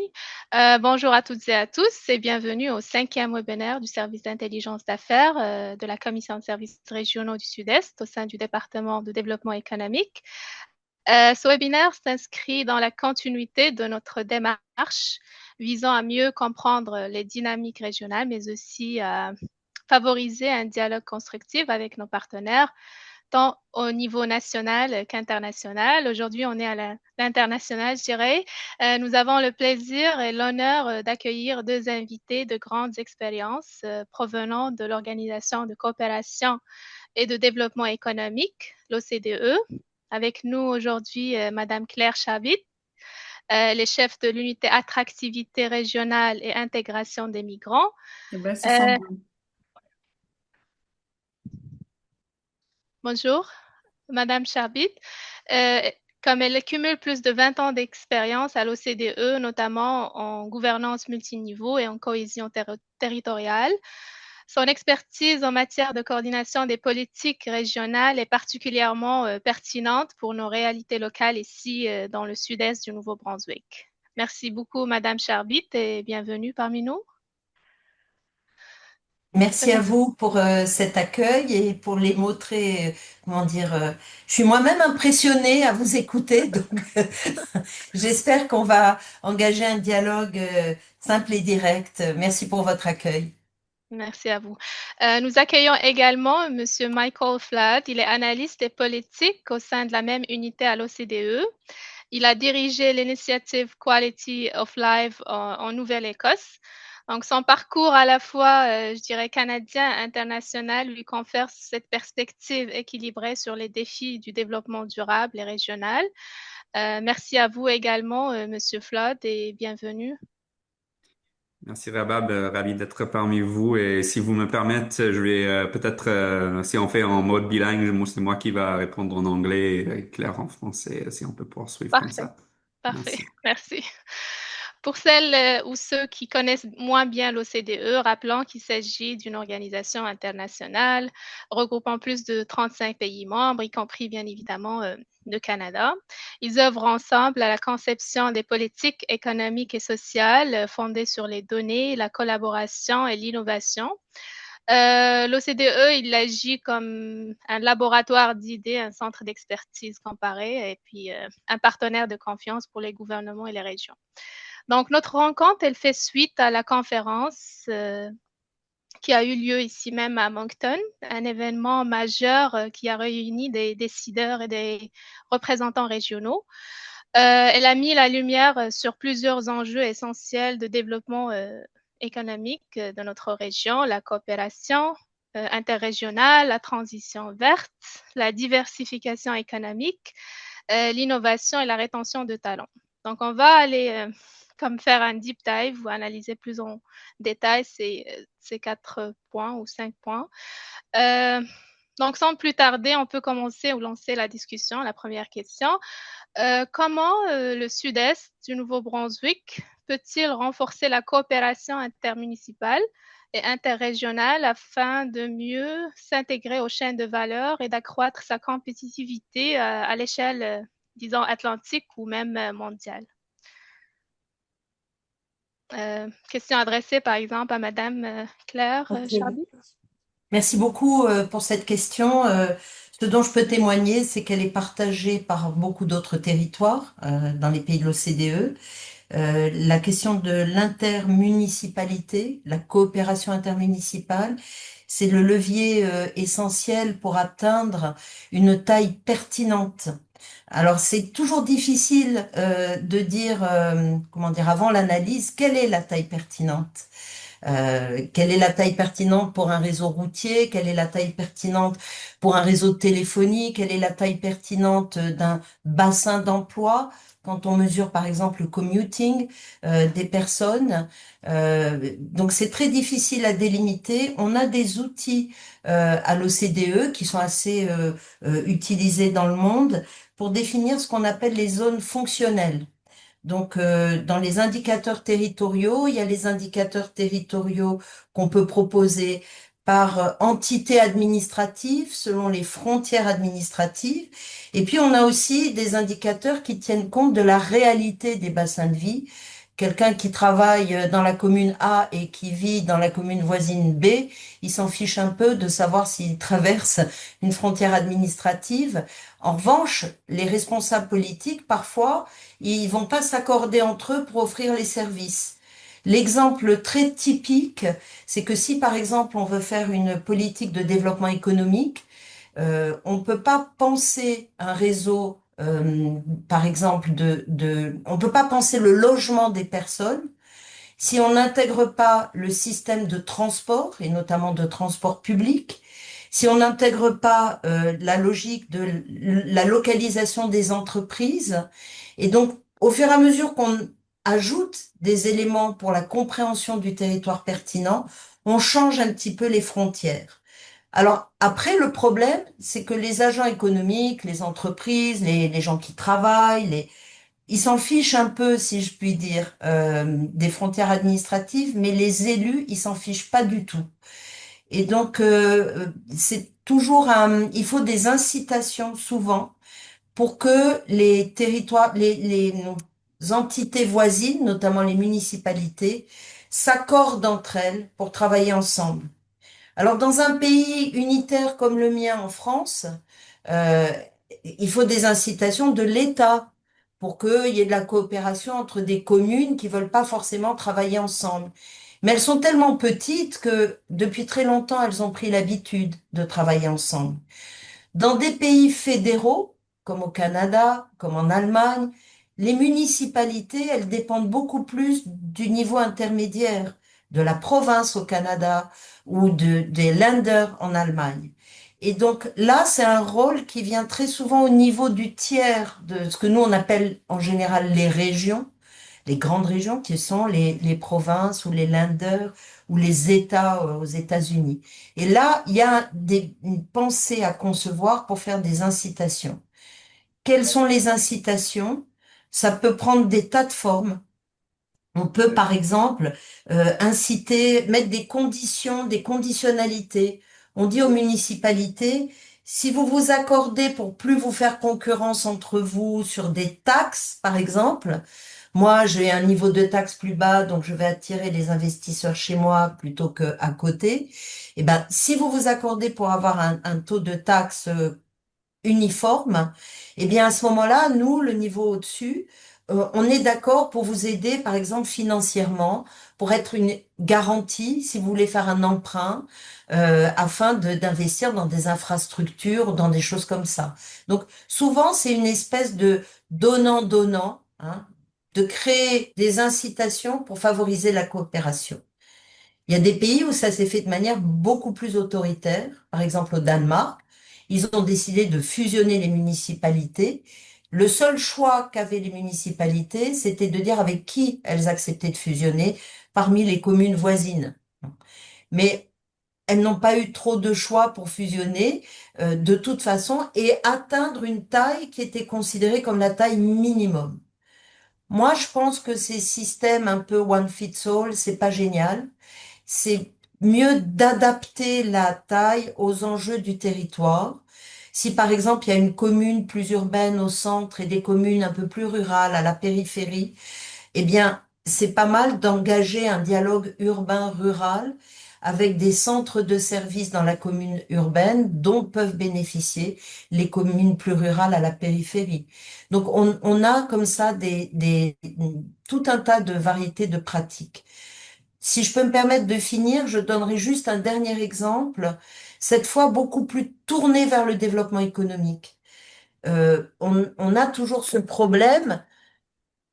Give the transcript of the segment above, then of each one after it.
Oui. Bonjour à toutes et à tous et bienvenue au cinquième webinaire du service d'intelligence d'affaires de la Commission de services régionaux du Sud-Est au sein du département de développement économique. Ce webinaire s'inscrit dans la continuité de notre démarche visant à mieux comprendre les dynamiques régionales, mais aussi à favoriser un dialogue constructif avec nos partenaires tant au niveau national qu'international. Aujourd'hui, on est à l'international, je dirais. Nous avons le plaisir et l'honneur d'accueillir deux invités de grandes expériences provenant de l'Organisation de coopération et de développement économique, l'OCDE. Avec nous aujourd'hui, Madame Claire Chabit, les chefs de l'unité attractivité régionale et intégration des migrants. Eh ben, c'est Euh, sympa. Bonjour, Madame Charbit. Euh, Comme elle cumule plus de 20 ans d'expérience à l'OCDE, notamment en gouvernance multiniveau et en cohésion territoriale, son expertise en matière de coordination des politiques régionales est particulièrement pertinente pour nos réalités locales ici dans le sud-est du Nouveau-Brunswick. Merci beaucoup, Madame Charbit, et bienvenue parmi nous. Merci à vous pour cet accueil et pour les mots très, comment dire, je suis moi-même impressionnée à vous écouter, donc j'espère qu'on va engager un dialogue simple et direct. Merci pour votre accueil. Merci à vous. Nous accueillons également Monsieur Michael Flood. Il est analyste et politique au sein de la même unité à l'OCDE. Il a dirigé l'initiative Quality of Life en Nouvelle-Écosse. Donc, son parcours à la fois, je dirais, canadien, international, lui confère cette perspective équilibrée sur les défis du développement durable et régional. Merci à vous également, Monsieur Flood, et bienvenue. Merci Rabab, ravi d'être parmi vous. Et si vous me permettez, je vais peut-être, si on fait en mode bilingue, c'est moi qui va répondre en anglais et Claire en français, si on peut poursuivre comme Parfait. ça. Parfait, Merci. merci. Pour celles ou ceux qui connaissent moins bien l'OCDE, rappelons qu'il s'agit d'une organisation internationale regroupant plus de 35 pays membres, y compris bien évidemment le Canada. Ils œuvrent ensemble à la conception des politiques économiques et sociales fondées sur les données, la collaboration et l'innovation. L'OCDE, il agit comme un laboratoire d'idées, un centre d'expertise comparé et puis un partenaire de confiance pour les gouvernements et les régions. Donc, notre rencontre, elle fait suite à la conférence qui a eu lieu ici même à Moncton, un événement majeur qui a réuni des décideurs et des représentants régionaux. Elle a mis la lumière sur plusieurs enjeux essentiels de développement économique de notre région, la coopération interrégionale, la transition verte, la diversification économique, l'innovation et la rétention de talents. Donc, on va aller comme faire un deep dive ou analyser plus en détail ces 4 points ou 5 points. Euh, donc, sans plus tarder, on peut commencer ou lancer la discussion. La première question. Comment le sud-est du Nouveau-Brunswick peut-il renforcer la coopération intermunicipale et interrégionale afin de mieux s'intégrer aux chaînes de valeur et d'accroître sa compétitivité à l'échelle, disons, atlantique ou même mondiale? Question adressée par exemple à Madame Claire Ok. Charby. Merci beaucoup pour cette question. Ce dont je peux témoigner, c'est qu'elle est partagée par beaucoup d'autres territoires dans les pays de l'OCDE. La question de l'intermunicipalité, la coopération intermunicipale, c'est le levier essentiel pour atteindre une taille pertinente. Alors, c'est toujours difficile de dire, comment dire, avant l'analyse, quelle est la taille pertinente. Quelle est la taille pertinente pour un réseau routier? Quelle est la taille pertinente pour un réseau téléphonique? Quelle est la taille pertinente d'un bassin d'emploi? Quand on mesure par exemple le commuting des personnes. Donc c'est très difficile à délimiter. On a des outils à l'OCDE qui sont assez utilisés dans le monde pour définir ce qu'on appelle les zones fonctionnelles. Donc, dans les indicateurs territoriaux, il y a les indicateurs territoriaux qu'on peut proposer par entité administrative, selon les frontières administratives. Et puis, on a aussi des indicateurs qui tiennent compte de la réalité des bassins de vie, Quelqu'un qui travaille dans la commune A et qui vit dans la commune voisine B, il s'en fiche un peu de savoir s'il traverse une frontière administrative. En revanche, les responsables politiques, parfois, ils vont pas s'accorder entre eux pour offrir les services. L'exemple très typique, c'est que si par exemple on veut faire une politique de développement économique, on peut pas penser un réseau, par exemple, on peut pas penser le logement des personnes si on n'intègre pas le système de transport, et notamment de transport public, si on n'intègre pas la logique de la localisation des entreprises, et donc au fur et à mesure qu'on ajoute des éléments pour la compréhension du territoire pertinent, on change un petit peu les frontières. Alors après, le problème, c'est que les agents économiques, les entreprises, les gens qui travaillent, ils s'en fichent un peu, si je puis dire, des frontières administratives, mais les élus, ils s'en fichent pas du tout. Et donc, c'est toujours il faut des incitations souvent pour que les territoires, les entités voisines, notamment les municipalités, s'accordent entre elles pour travailler ensemble. Alors, dans un pays unitaire comme le mien en France, euh, il faut des incitations de l'État pour qu'il y ait de la coopération entre des communes qui veulent pas forcément travailler ensemble. Mais elles sont tellement petites que depuis très longtemps, elles ont pris l'habitude de travailler ensemble. Dans des pays fédéraux, comme au Canada, comme en Allemagne, les municipalités, elles dépendent beaucoup plus du niveau intermédiaire, de la province au Canada ou des Länder en Allemagne. Et donc là, c'est un rôle qui vient très souvent au niveau du tiers de ce que nous on appelle en général les régions, les grandes régions qui sont les provinces ou les Länder ou les États aux États-Unis. Et là, il y a une pensée à concevoir pour faire des incitations. Quelles sont les incitations? Ça peut prendre des tas de formes. On peut, par exemple, inciter, mettre des conditions, des conditionnalités. On dit aux municipalités, si vous vous accordez pour plus vous faire concurrence entre vous sur des taxes, par exemple, moi, j'ai un niveau de taxe plus bas, donc je vais attirer les investisseurs chez moi plutôt qu'à côté. Eh ben, si vous vous accordez pour avoir un taux de taxe uniforme, eh bien, à ce moment-là, nous, le niveau au-dessus, on est d'accord pour vous aider, par exemple, financièrement, pour être une garantie, si vous voulez faire un emprunt, afin d'investir dans des infrastructures, dans des choses comme ça. Donc, souvent, c'est une espèce de donnant-donnant, hein, de créer des incitations pour favoriser la coopération. Il y a des pays où ça s'est fait de manière beaucoup plus autoritaire. Par exemple, au Danemark, ils ont décidé de fusionner les municipalités. Le seul choix qu'avaient les municipalités, c'était de dire avec qui elles acceptaient de fusionner parmi les communes voisines. Mais elles n'ont pas eu trop de choix pour fusionner de toute façon et atteindre une taille qui était considérée comme la taille minimum. Moi, je pense que ces systèmes un peu one fits all, c'est pas génial. C'est mieux d'adapter la taille aux enjeux du territoire. Si par exemple il y a une commune plus urbaine au centre et des communes un peu plus rurales à la périphérie, eh bien c'est pas mal d'engager un dialogue urbain-rural avec des centres de services dans la commune urbaine dont peuvent bénéficier les communes plus rurales à la périphérie. Donc on a comme ça tout un tas de variétés de pratiques. Si je peux me permettre de finir, je donnerai juste un dernier exemple, cette fois beaucoup plus tourné vers le développement économique. On a toujours ce problème,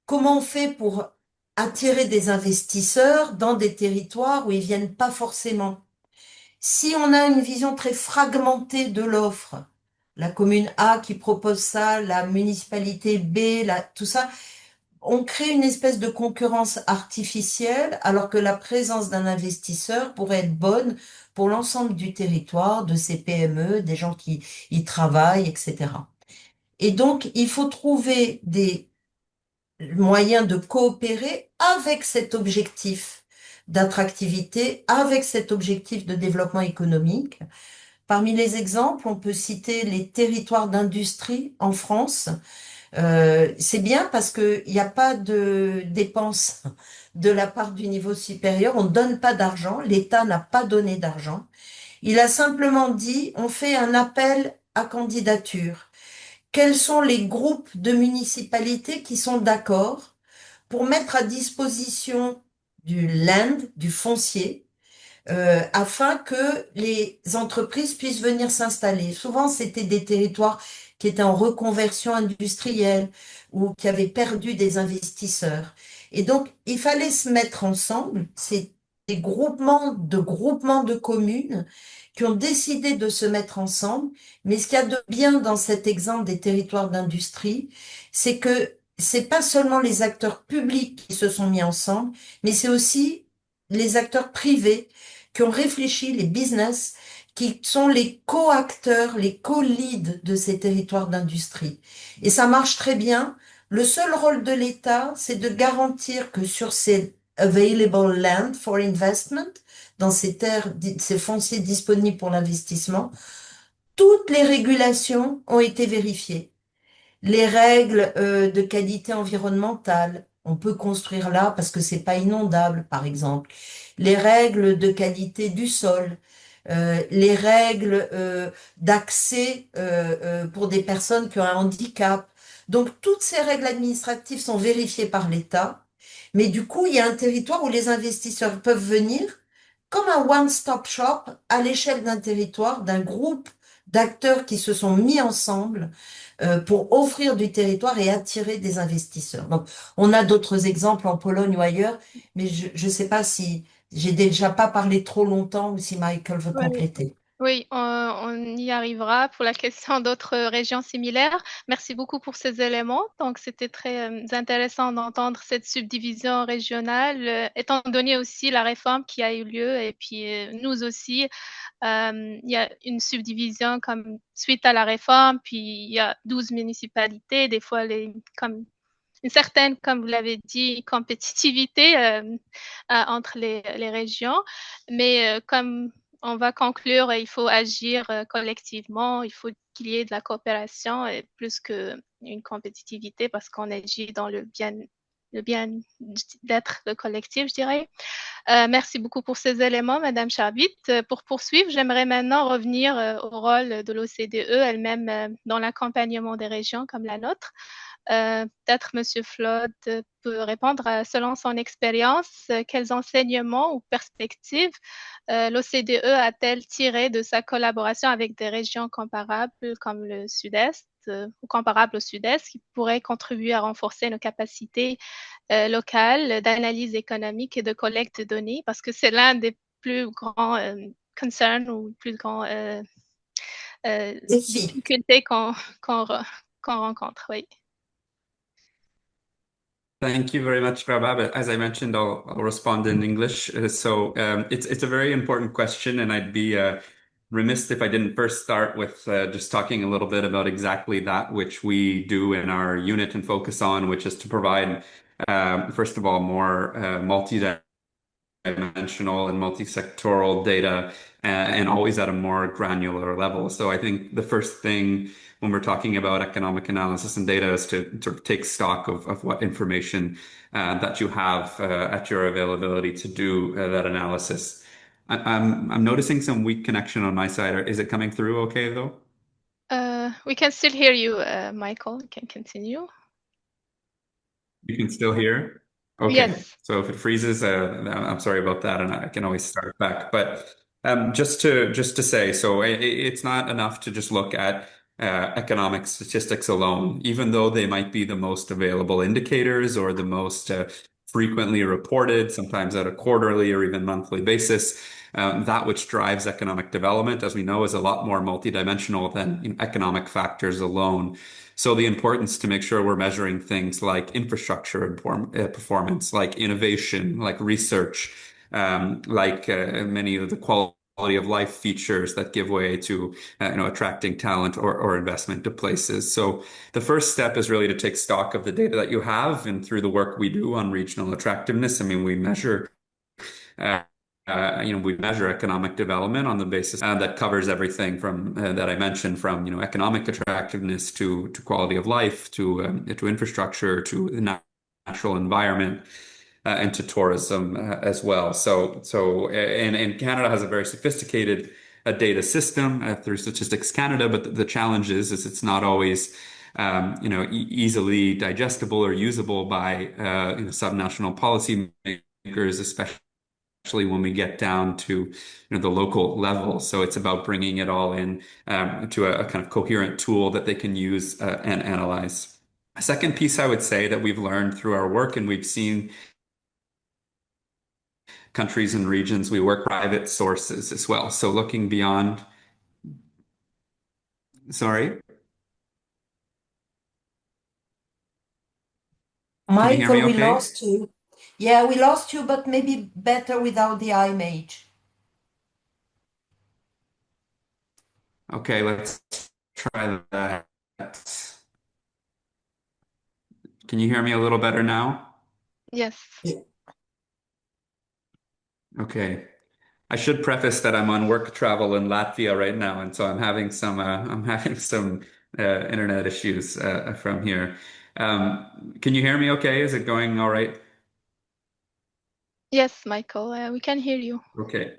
comment on fait pour attirer des investisseurs dans des territoires où ils viennent pas forcément? Si on a une vision très fragmentée de l'offre, la commune A qui propose ça, la municipalité B, tout ça, on crée une espèce de concurrence artificielle alors que la présence d'un investisseur pourrait être bonne pour l'ensemble du territoire, de ces PME, des gens qui y travaillent, etc. Et donc, il faut trouver des moyens de coopérer avec cet objectif d'attractivité, avec cet objectif de développement économique. Parmi les exemples, on peut citer les territoires d'industrie en France. C'est bien parce qu'il n'y a pas de dépenses de la part du niveau supérieur. On ne donne pas d'argent. L'État n'a pas donné d'argent. Il a simplement dit, on fait un appel à candidature. Quels sont les groupes de municipalités qui sont d'accord pour mettre à disposition du land, du foncier, afin que les entreprises puissent venir s'installer. Souvent, c'était des territoires qui étaient en reconversion industrielle ou qui avaient perdu des investisseurs. Et donc, il fallait se mettre ensemble. C'est des groupements de communes qui ont décidé de se mettre ensemble. Mais ce qu'il y a de bien dans cet exemple des territoires d'industrie, c'est que c'est pas seulement les acteurs publics qui se sont mis ensemble, mais c'est aussi les acteurs privés qui ont réfléchi, les business, qui sont les co-acteurs, les co-leads de ces territoires d'industrie. Et ça marche très bien. Le seul rôle de l'État, c'est de garantir que sur ces available land for investment, dans ces terres, ces fonciers disponibles pour l'investissement, toutes les régulations ont été vérifiées. Les règles de qualité environnementale, on peut construire là parce que c'est pas inondable, par exemple. Les règles de qualité du sol, les règles d'accès pour des personnes qui ont un handicap. Donc toutes ces règles administratives sont vérifiées par l'État, mais du coup il y a un territoire où les investisseurs peuvent venir comme un one-stop shop à l'échelle d'un territoire, d'un groupe d'acteurs qui se sont mis ensemble pour offrir du territoire et attirer des investisseurs. Donc, on a d'autres exemples en Pologne ou ailleurs, mais je ne sais pas si j'ai déjà pas parlé trop longtemps ou si Michael veut Oui. compléter. Oui, on y arrivera pour la question d'autres régions similaires. Merci beaucoup pour ces éléments. Donc, c'était très intéressant d'entendre cette subdivision régionale, étant donné aussi la réforme qui a eu lieu. Et puis, nous aussi, il y a une subdivision comme suite à la réforme. Puis, il y a 12 municipalités. Des fois, comme une certaine, comme vous l'avez dit, compétitivité entre les régions. Mais comme on va conclure, il faut agir collectivement, il faut qu'il y ait de la coopération et plus qu'une compétitivité parce qu'on agit dans le bien-être collectif, je dirais. Merci beaucoup pour ces éléments, Madame Charbit. Pour poursuivre, j'aimerais maintenant revenir au rôle de l'OCDE elle-même dans l'accompagnement des régions comme la nôtre. Peut-être Monsieur Flood peut répondre selon son expérience, quels enseignements ou perspectives l'OCDE a-t-elle tiré de sa collaboration avec des régions comparables comme le Sud-Est ou comparables au Sud-Est qui pourraient contribuer à renforcer nos capacités locales d'analyse économique et de collecte de données parce que c'est l'un des plus grands concerns ou plus grands Défi. difficultés qu'on rencontre. Oui. Thank you very much, Rabab. As I mentioned, I'll respond in English. It's a very important question, and I'd be remiss if I didn't first start with just talking a little bit about exactly that which we do in our unit and focus on, which is to provide, first of all, more multi-dimensional and multi-sectoral data, and always at a more granular level. So I think the first thing when we're talking about economic analysis and data is to sort of take stock of what information that you have at your availability to do that analysis. I'm noticing some weak connection on my side. Is it coming through okay though? We can still hear you, Michael. You can continue. You can still hear? Okay. Yes. So if it freezes, I'm sorry about that, and I can always start back. But just to say, so it's not enough to just look at economic statistics alone, even though they might be the most available indicators or the most frequently reported, sometimes at a quarterly or even monthly basis. That which drives economic development, as we know, is a lot more multidimensional than economic factors alone. So the importance to make sure we're measuring things like infrastructure and performance, like innovation, like research, like many of the quality of life features that give way to attracting talent or investment to places. So the first step is really to take stock of the data that you have, and through the work we do on regional attractiveness, I mean, we measure we measure economic development on the basis that covers everything from that I mentioned, from economic attractiveness to quality of life to infrastructure to the natural environment and to tourism as well. And Canada has a very sophisticated data system through Statistics Canada, but the challenge is it's not always easily digestible or usable by subnational policy makers, especially when we get down to the local level. So it's about bringing it all in to a kind of coherent tool that they can use and analyze. A second piece I would say that we've learned through our work, and we've seen countries and regions, we work private sources as well. So looking beyond, sorry, can you hear me Michael, we okay? lost you. Yeah, we lost you, but maybe better without the image. Okay, let's try that. Can you hear me a little better now? Yes. Yeah. Okay. I should preface that I'm on work travel in Latvia right now, and so I'm having some internet issues from here. Can you hear me okay? Is it going all right? Yes, Michael, we can hear you. Okay.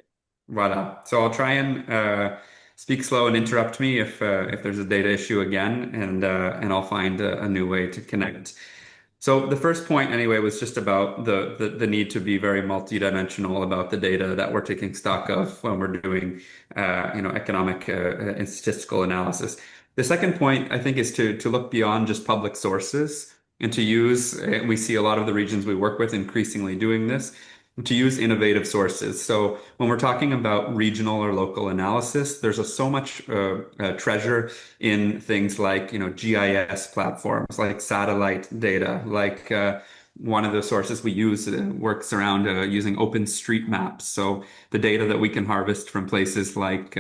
Voila. So I'll try and speak slow and interrupt me if there's a data issue again, and I'll find a new way to connect. So the first point anyway was just about the need to be very multidimensional about the data that we're taking stock of when we're doing economic and statistical analysis. The second point I think is to look beyond just public sources and to use, and we see a lot of the regions we work with increasingly doing this, to use innovative sources. So when we're talking about regional or local analysis, there's so much treasure in things like GIS platforms, like satellite data, like one of the sources we use works around using OpenStreetMaps. So the data that we can harvest from places like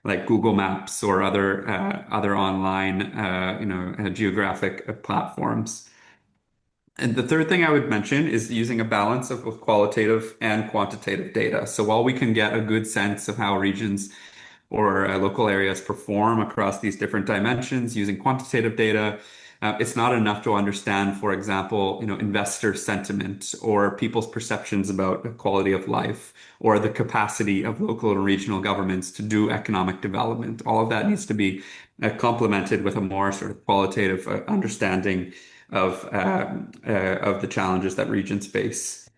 Google Maps or other online geographic platforms. And the third thing I would mention is using a balance of both qualitative and quantitative data. So while we can get a good sense of how regions or local areas perform across these different dimensions using quantitative data, it's not enough to understand, for example, investor sentiment or people's perceptions about quality of life or the capacity of local and regional governments to do economic development. All of that needs to be complemented with a more sort of qualitative understanding of the challenges that regions face.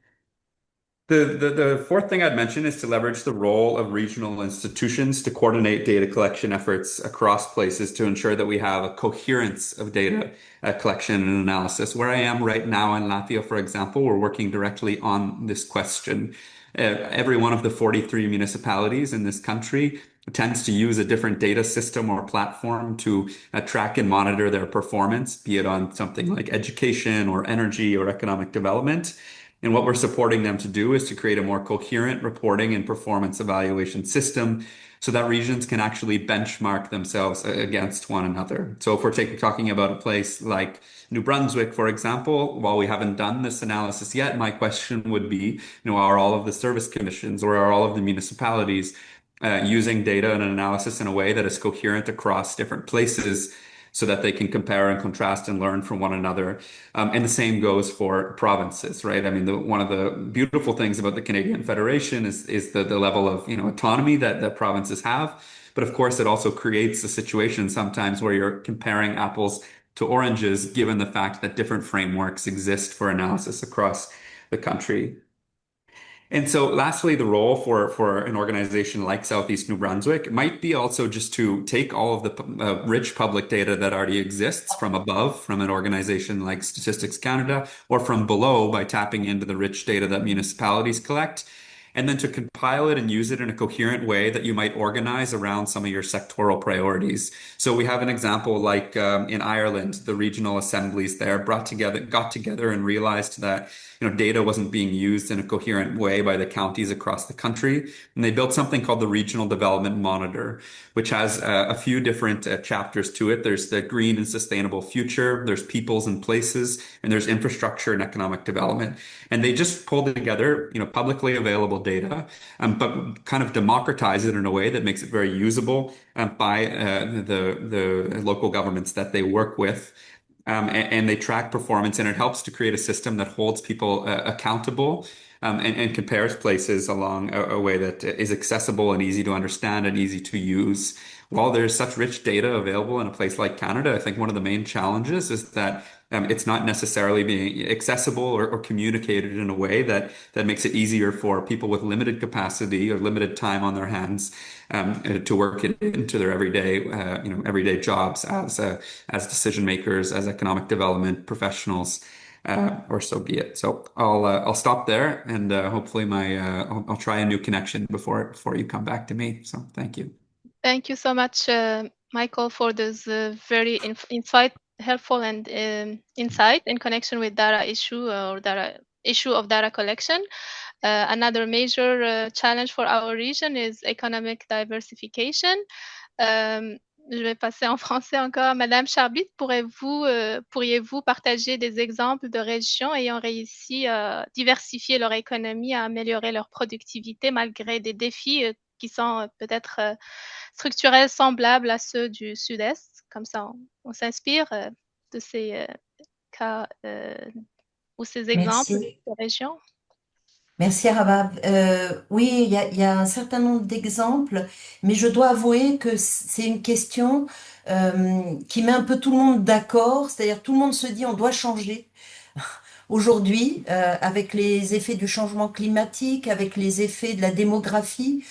The fourth thing I'd mention is to leverage the role of regional institutions to coordinate data collection efforts across places to ensure that we have a coherence of data collection and analysis. Where I am right now in Latvia, for example, we're working directly on this question. Every one of the 43 municipalities in this country tends to use a different data system or platform to track and monitor their performance, be it on something like education or energy or economic development. And what we're supporting them to do is to create a more coherent reporting and performance evaluation system so that regions can actually benchmark themselves against one another. So if we're talking about a place like New Brunswick, for example, while we haven't done this analysis yet, my question would be, are all of the service commissions or are all of the municipalities using data and analysis in a way that is coherent across different places so that they can compare and contrast and learn from one another. And the same goes for provinces, right? I mean, one of the beautiful things about the Canadian Federation is the level of autonomy that provinces have. But of course, it also creates a situation sometimes where you're comparing apples to oranges, given the fact that different frameworks exist for analysis across the country. And so lastly, the role for an organization like Southeast New Brunswick might be also just to take all of the rich public data that already exists from above, from an organization like Statistics Canada, or from below by tapping into the rich data that municipalities collect, and then to compile it and use it in a coherent way that you might organize around some of your sectoral priorities. So we have an example like in Ireland, the regional assemblies there got together and realized that data wasn't being used in a coherent way by the counties across the country. And they built something called the Regional Development Monitor, which has a few different chapters to it. There's the green and sustainable future, there's peoples and places, and there's infrastructure and economic development. And they just pulled together, publicly available data, but kind of democratize it in a way that makes it very usable by the local governments that they work with. And they track performance, and it helps to create a system that holds people accountable and compares places along a way that is accessible and easy to understand and easy to use. While there's such rich data available in a place like Canada, I think one of the main challenges is that it's not necessarily being accessible or communicated in a way that makes it easier for people with limited capacity or limited time on their hands to work it into their everyday jobs as decision makers, as economic development professionals, or so be it. So I'll stop there, and hopefully I'll try a new connection before you come back to me. So thank you. Thank you so much, Michael, for this very helpful and insight in connection with data issue or data issue of data collection. Another major challenge for our region is economic diversification. Je vais passer en français encore. Madame Charbit, pourriez-vous partager des exemples de régions ayant réussi à diversifier leur économie, à améliorer leur productivité malgré des défis qui sont peut-être structurels semblables à ceux du Sud-Est? Comme ça, on s'inspire de ces cas ou ces exemples Merci. de régions. Merci Rabab. Oui, il y a un certain nombre d'exemples, mais je dois avouer que c'est une question qui met un peu tout le monde d'accord, c'est-à-dire tout le monde se dit on doit changer. Aujourd'hui, avec les effets du changement climatique, avec les effets de la démographie,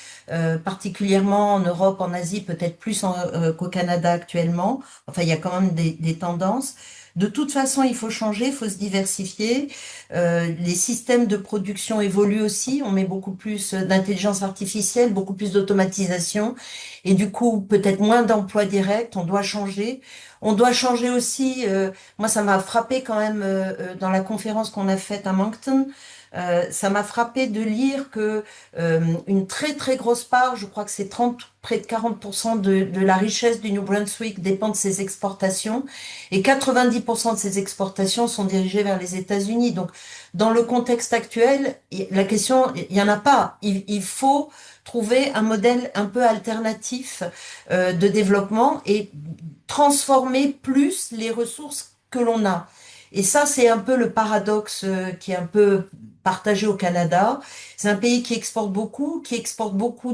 particulièrement en Europe, en Asie, peut-être plus qu'au Canada actuellement, enfin il y a quand même des tendances. De toute façon, il faut changer, il faut se diversifier. Les systèmes de production évoluent aussi. On met beaucoup plus d'intelligence artificielle, beaucoup plus d'automatisation. Et du coup, peut-être moins d'emplois directs. On doit changer. On doit changer aussi. Moi, ça m'a frappé quand même dans la conférence qu'on a faite à Moncton. Ça m'a frappé de lire que une très très grosse part, je crois que c'est 30, près de 40% de la richesse du New Brunswick dépend de ses exportations et 90% de ces exportations sont dirigées vers les États-Unis. Donc, dans le contexte actuel, la question, il y en a pas. Il faut trouver un modèle un peu alternatif de développement et transformer plus les ressources que l'on a. Et ça, c'est un peu le paradoxe qui est un peu partagé au Canada. C'est un pays qui exporte beaucoup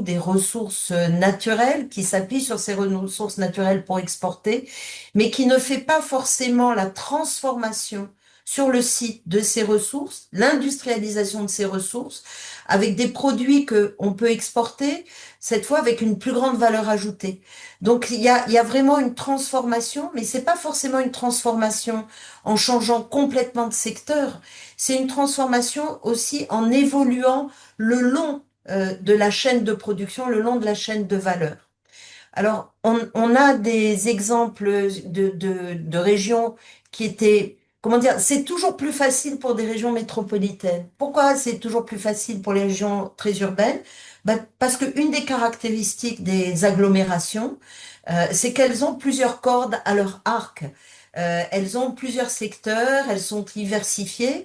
des ressources naturelles, qui s'appuie sur ces ressources naturelles pour exporter, mais qui ne fait pas forcément la transformation sur le site de ces ressources, l'industrialisation de ces ressources, avec des produits que on peut exporter, cette fois avec une plus grande valeur ajoutée. Donc il y a vraiment une transformation, mais c'est pas forcément une transformation en changeant complètement de secteur. C'est une transformation aussi en évoluant le long de la chaîne de production, le long de la chaîne de valeur. Alors, on a des exemples de régions qui étaient, comment dire, c'est toujours plus facile pour des régions métropolitaines. Pourquoi c'est toujours plus facile pour les régions très urbaines? Ben, parce que une des caractéristiques des agglomérations, c'est qu'elles ont plusieurs cordes à leur arc. Elles ont plusieurs secteurs, elles sont diversifiées.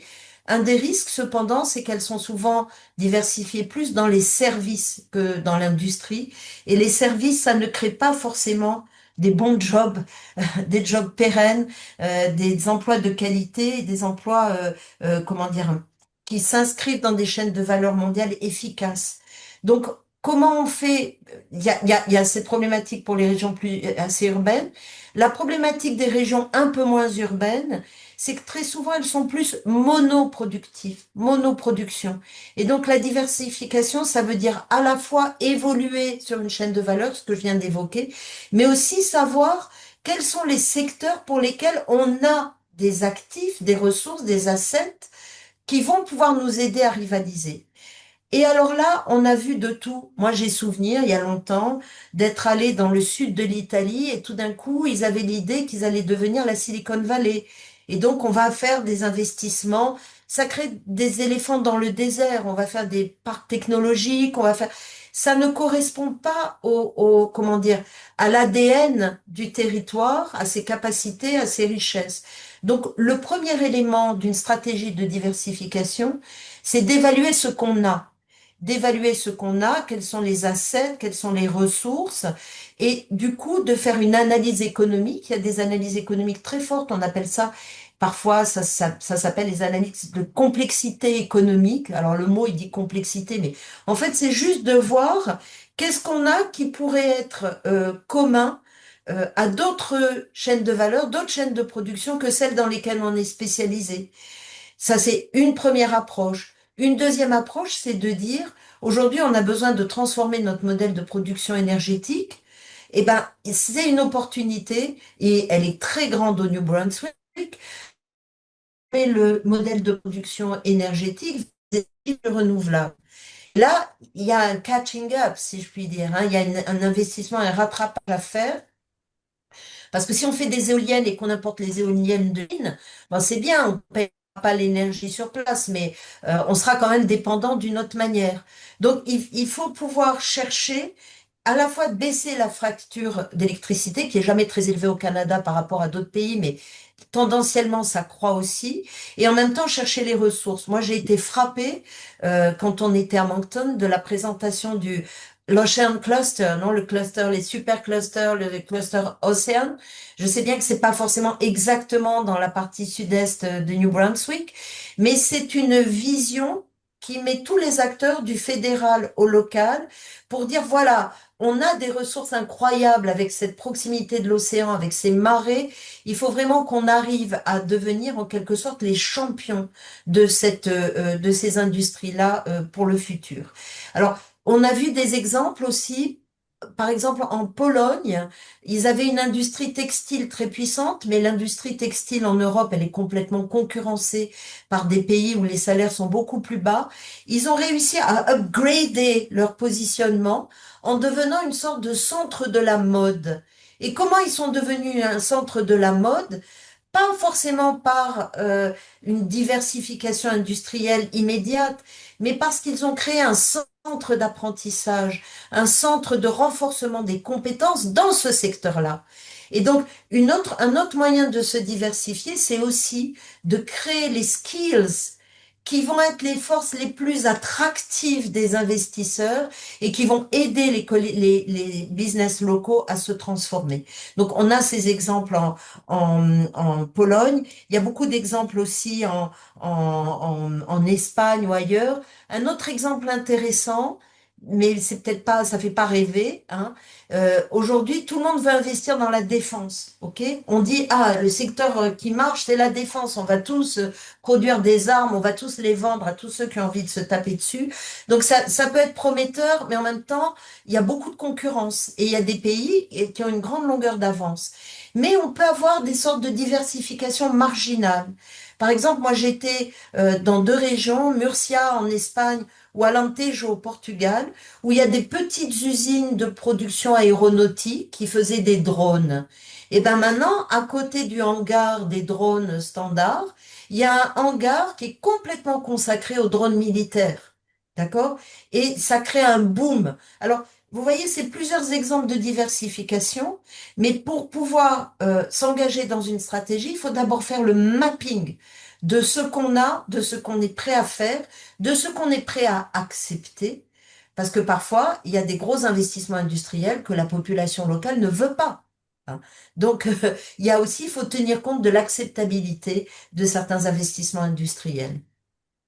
Un des risques, cependant, c'est qu'elles sont souvent diversifiées plus dans les services que dans l'industrie. Et les services, ça ne crée pas forcément des bons jobs, des jobs pérennes, des emplois de qualité, des emplois, comment dire, qui s'inscrivent dans des chaînes de valeur mondiale efficaces. Donc, comment on fait? Il y a cette problématique pour les régions plus assez urbaines. La problématique des régions un peu moins urbaines, c'est que très souvent elles sont plus monoproductives, monoproduction. Et donc la diversification, ça veut dire à la fois évoluer sur une chaîne de valeur, ce que je viens d'évoquer, mais aussi savoir quels sont les secteurs pour lesquels on a des actifs, des ressources, des assets qui vont pouvoir nous aider à rivaliser. Et alors là, on a vu de tout. Moi, j'ai souvenir, il y a longtemps, d'être allé dans le sud de l'Italie et tout d'un coup, ils avaient l'idée qu'ils allaient devenir la Silicon Valley. Et donc, on va faire des investissements. Ça crée des éléphants dans le désert. On va faire des parcs technologiques. On va faire. Ça ne correspond pas comment dire, à l'ADN du territoire, à ses capacités, à ses richesses. Donc, le premier élément d'une stratégie de diversification, c'est d'évaluer ce qu'on a. d'évaluer ce qu'on a, quels sont les assets, quelles sont les ressources, et du coup de faire une analyse économique. Il y a des analyses économiques très fortes, on appelle ça, parfois ça s'appelle les analyses de complexité économique. Alors le mot il dit complexité, mais en fait c'est juste de voir qu'est-ce qu'on a qui pourrait être commun à d'autres chaînes de valeur, d'autres chaînes de production que celles dans lesquelles on est spécialisé. Ça, c'est une première approche. Une deuxième approche, c'est de dire, aujourd'hui, on a besoin de transformer notre modèle de production énergétique. Eh ben, c'est une opportunité et elle est très grande au New Brunswick. Et le modèle de production énergétique des énergies renouvelables. Là, il y a un catching up, si je puis dire, hein. Il y a un investissement, un rattrapage à faire. Parce que si on fait des éoliennes et qu'on importe les éoliennes de Chine, bon, c'est bien, on ne paye pas l'énergie sur place, mais on sera quand même dépendant d'une autre manière. Donc, il faut pouvoir chercher à la fois de baisser la fracture d'électricité, qui est jamais très élevée au Canada par rapport à d'autres pays, mais tendanciellement, ça croît aussi, et en même temps chercher les ressources. Moi, j'ai été frappée quand on était à Moncton de la présentation du l'Ocean Cluster, non, le cluster, les super clusters, le cluster Océan. Je sais bien que c'est pas forcément exactement dans la partie sud-est de New Brunswick, mais c'est une vision qui met tous les acteurs du fédéral au local pour dire voilà, on a des ressources incroyables avec cette proximité de l'océan, avec ces marées. Il faut vraiment qu'on arrive à devenir en quelque sorte les champions de ces industries-là pour le futur. Alors, on a vu des exemples aussi. Par exemple, en Pologne, ils avaient une industrie textile très puissante, mais l'industrie textile en Europe, elle est complètement concurrencée par des pays où les salaires sont beaucoup plus bas. Ils ont réussi à upgrader leur positionnement en devenant une sorte de centre de la mode. Et comment ils sont devenus un centre de la mode? Pas forcément par une diversification industrielle immédiate, mais parce qu'ils ont créé un centre d'apprentissage, un centre de renforcement des compétences dans ce secteur-là. Et donc, un autre moyen de se diversifier, c'est aussi de créer les skills qui vont être les forces les plus attractives des investisseurs et qui vont aider les business locaux à se transformer. Donc, on a ces exemples en Pologne. Il y a beaucoup d'exemples aussi en Espagne ou ailleurs. Un autre exemple intéressant, mais c'est peut-être pas, ça fait pas rêver, hein. Aujourd'hui, tout le monde veut investir dans la défense, ok? On dit, ah, le secteur qui marche, c'est la défense. On va tous produire des armes, on va tous les vendre à tous ceux qui ont envie de se taper dessus. Donc ça peut être prometteur, mais en même temps, il y a beaucoup de concurrence et il y a des pays qui ont une grande longueur d'avance. Mais on peut avoir des sortes de diversification marginale. Par exemple, moi j'étais dans deux régions, Murcia en Espagne ou Alentejo au Portugal, où il y a des petites usines de production aéronautique qui faisaient des drones. Et ben maintenant, à côté du hangar des drones standards, il y a un hangar qui est complètement consacré aux drones militaires. D'accord? Et ça crée un boom. Alors, vous voyez, c'est plusieurs exemples de diversification, mais pour pouvoir s'engager dans une stratégie, il faut d'abord faire le mapping de ce qu'on a, de ce qu'on est prêt à faire, de ce qu'on est prêt à accepter, parce que parfois, il y a des gros investissements industriels que la population locale ne veut pas, hein. Donc, il y a aussi, il faut tenir compte de l'acceptabilité de certains investissements industriels.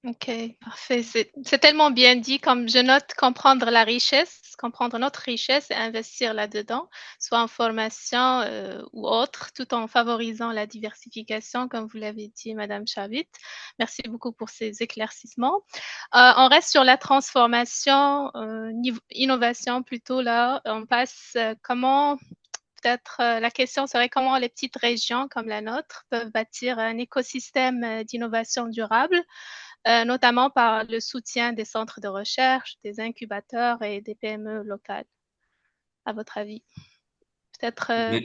Ok, parfait. C'est tellement bien dit. Comme je note, comprendre la richesse, comprendre notre richesse et investir là-dedans, soit en formation ou autre, tout en favorisant la diversification, comme vous l'avez dit, Madame Chavit. Merci beaucoup pour ces éclaircissements. On reste sur la transformation, innovation plutôt là. On passe comment peut-être la question serait comment les petites régions comme la nôtre peuvent bâtir un écosystème d'innovation durable, notamment par le soutien des centres de recherche, des incubateurs et des PME locales, à votre avis? Peut-être Yeah.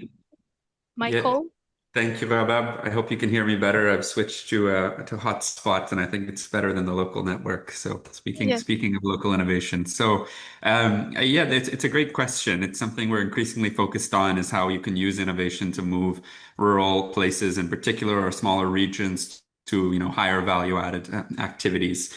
Michael? Thank you, Rabab. I hope you can hear me better. I've switched to hotspot, and I think it's better than the local network. So Yes. speaking of local innovation, yeah, it's a great question. It's something we're increasingly focused on is how you can use innovation to move rural places in particular or smaller regions to higher value added activities.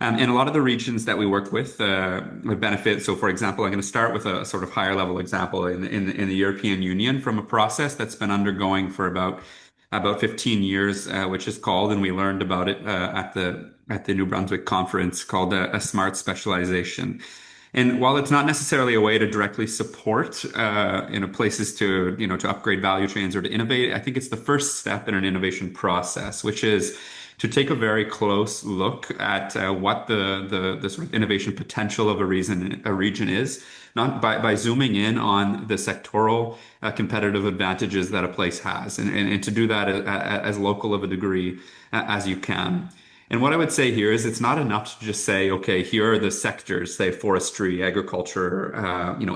In a lot of the regions that we work with would benefit. So, for example, I'm going to start with a sort of higher level example in the European Union from a process that's been undergoing for about 15 years, which is called, and we learned about it at the New Brunswick conference, called a smart specialization. And while it's not necessarily a way to directly support, places to upgrade value chains or to innovate, I think it's the first step in an innovation process, which is to take a very close look at what the sort of innovation potential of a region is, not by zooming in on the sectoral competitive advantages that a place has, and to do that as local of a degree as you can. And what I would say here is it's not enough to just say, okay, here are the sectors, say forestry, agriculture,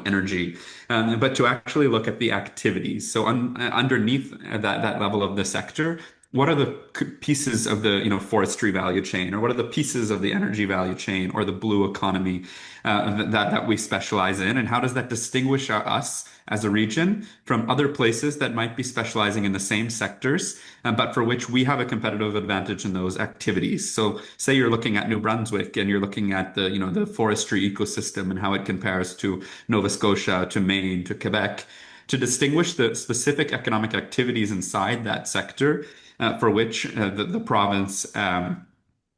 energy, but to actually look at the activities. So underneath that level of the sector, what are the pieces of the forestry value chain, or what are the pieces of the energy value chain, or the blue economy that we specialize in, and how does that distinguish us as a region from other places that might be specializing in the same sectors, but for which we have a competitive advantage in those activities. So say you're looking at New Brunswick and you're looking at the forestry ecosystem and how it compares to Nova Scotia, to Maine, to Quebec, to distinguish the specific economic activities inside that sector for which the province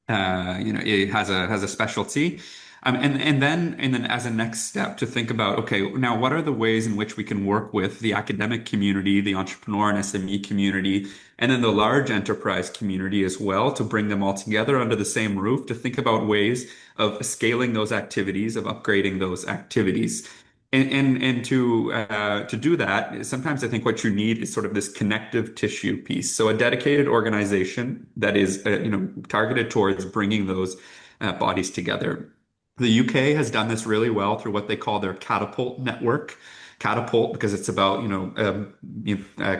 it has a specialty. And then as a next step to think about, okay, now what are the ways in which we can work with the academic community, the entrepreneur and SME community, and then the large enterprise community as well, to bring them all together under the same roof, to think about ways of scaling those activities, of upgrading those activities. And to do that, sometimes I think what you need is sort of this connective tissue piece. So a dedicated organization that is targeted towards bringing those bodies together. The UK has done this really well through what they call their Catapult network. Catapult because it's about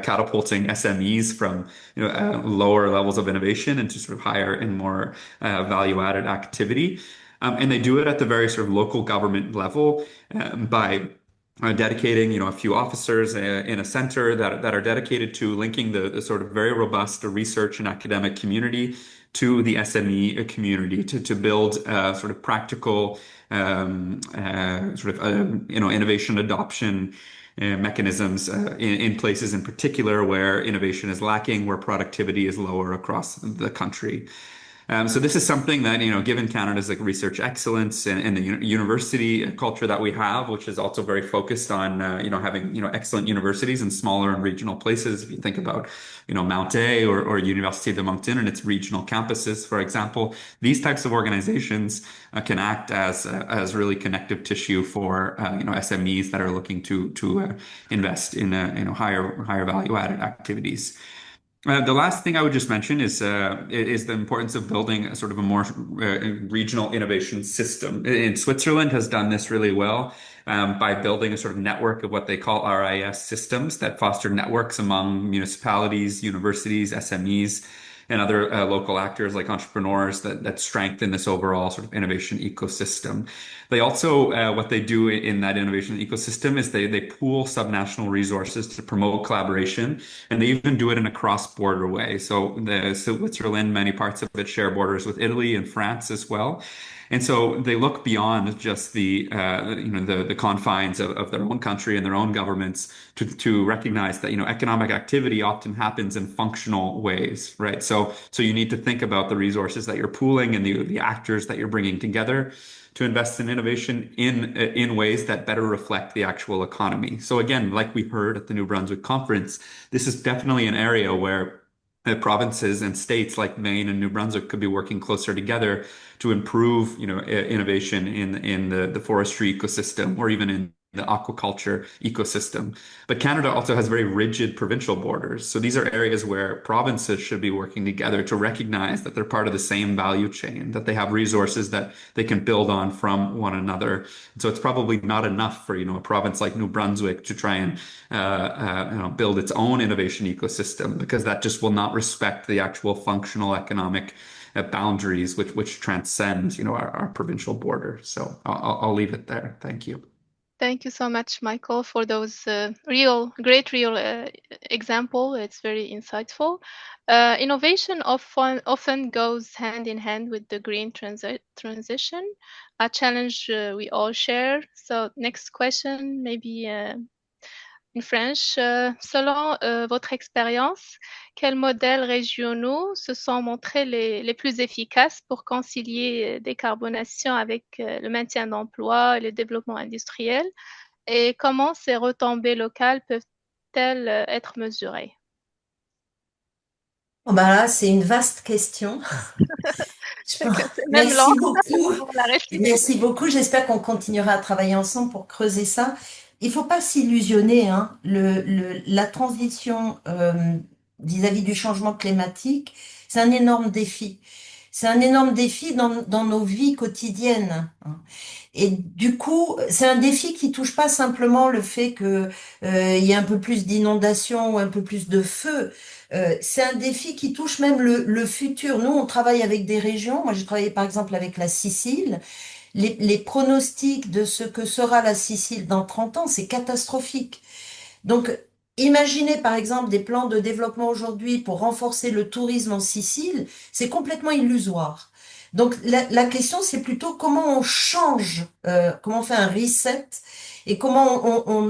catapulting SMEs from lower levels of innovation into sort of higher and more value-added activity. And they do it at the very sort of local government level by dedicating, a few officers in a center that are dedicated to linking the sort of very robust research and academic community to the SME community to build sort of practical innovation adoption mechanisms in places in particular where innovation is lacking, where productivity is lower across the country. So this is something that, given Canada's like research excellence and the university culture that we have, which is also very focused on, having, excellent universities in smaller and regional places. If you think about, Mount A or Université de Moncton and its regional campuses, for example, these types of organizations can act as really connective tissue for, SMEs that are looking to invest in, higher value added activities. The last thing I would just mention is the importance of building a sort of a more regional innovation system. In Switzerland has done this really well by building a sort of network of what they call RIS systems that foster networks among municipalities, universities, SMEs, and other local actors like entrepreneurs that strengthen this overall sort of innovation ecosystem. They also, what they do in that innovation ecosystem is they pool subnational resources to promote collaboration, and they even do it in a cross-border way. So Switzerland, many parts of it share borders with Italy and France as well. And so they look beyond just the confines of their own country and their own governments to recognize that economic activity often happens in functional ways, right? So you need to think about the resources that you're pooling and the actors that you're bringing together to invest in innovation in ways that better reflect the actual economy. So again, like we heard at the New Brunswick conference, this is definitely an area where provinces and states like Maine and New Brunswick could be working closer together to improve, innovation in the forestry ecosystem or even in the aquaculture ecosystem. But Canada also has very rigid provincial borders. So these are areas where provinces should be working together to recognize that they're part of the same value chain, that they have resources that they can build on from one another. And so it's probably not enough for, a province like New Brunswick to try and build its own innovation ecosystem, because that just will not respect the actual functional economic boundaries which transcend, our provincial border. So I'll leave it there. Thank you. Thank you so much, Michael, for those real example. It's very insightful. Innovation often goes hand in hand with the green transition, a challenge we all share. So, next question, maybe in French. Selon votre expérience, quels modèles régionaux se sont montrés les plus efficaces pour concilier décarbonation avec le maintien d'emplois et le développement industriel? Et comment ces retombées locales peuvent-elles être mesurées? Oh, bah là, c'est une vaste question. C'est même lent Merci beaucoup. pour la réfléchir. Merci beaucoup. J'espère qu'on continuera à travailler ensemble pour creuser ça. Il faut pas s'illusionner, hein. La transition vis-à-vis du changement climatique, c'est un énorme défi. C'est un énorme défi dans nos vies quotidiennes, hein. Et du coup, c'est un défi qui touche pas simplement le fait que il y ait un peu plus d'inondations ou un peu plus de feux. C'est un défi qui touche même le futur. Nous, on travaille avec des régions. Moi, j'ai travaillé par exemple avec la Sicile. Les pronostics de ce que sera la Sicile dans 30 ans, c'est catastrophique. Donc, imaginez par exemple des plans de développement aujourd'hui pour renforcer le tourisme en Sicile, c'est complètement illusoire. Donc, la question, c'est plutôt comment on change, comment on fait un reset et comment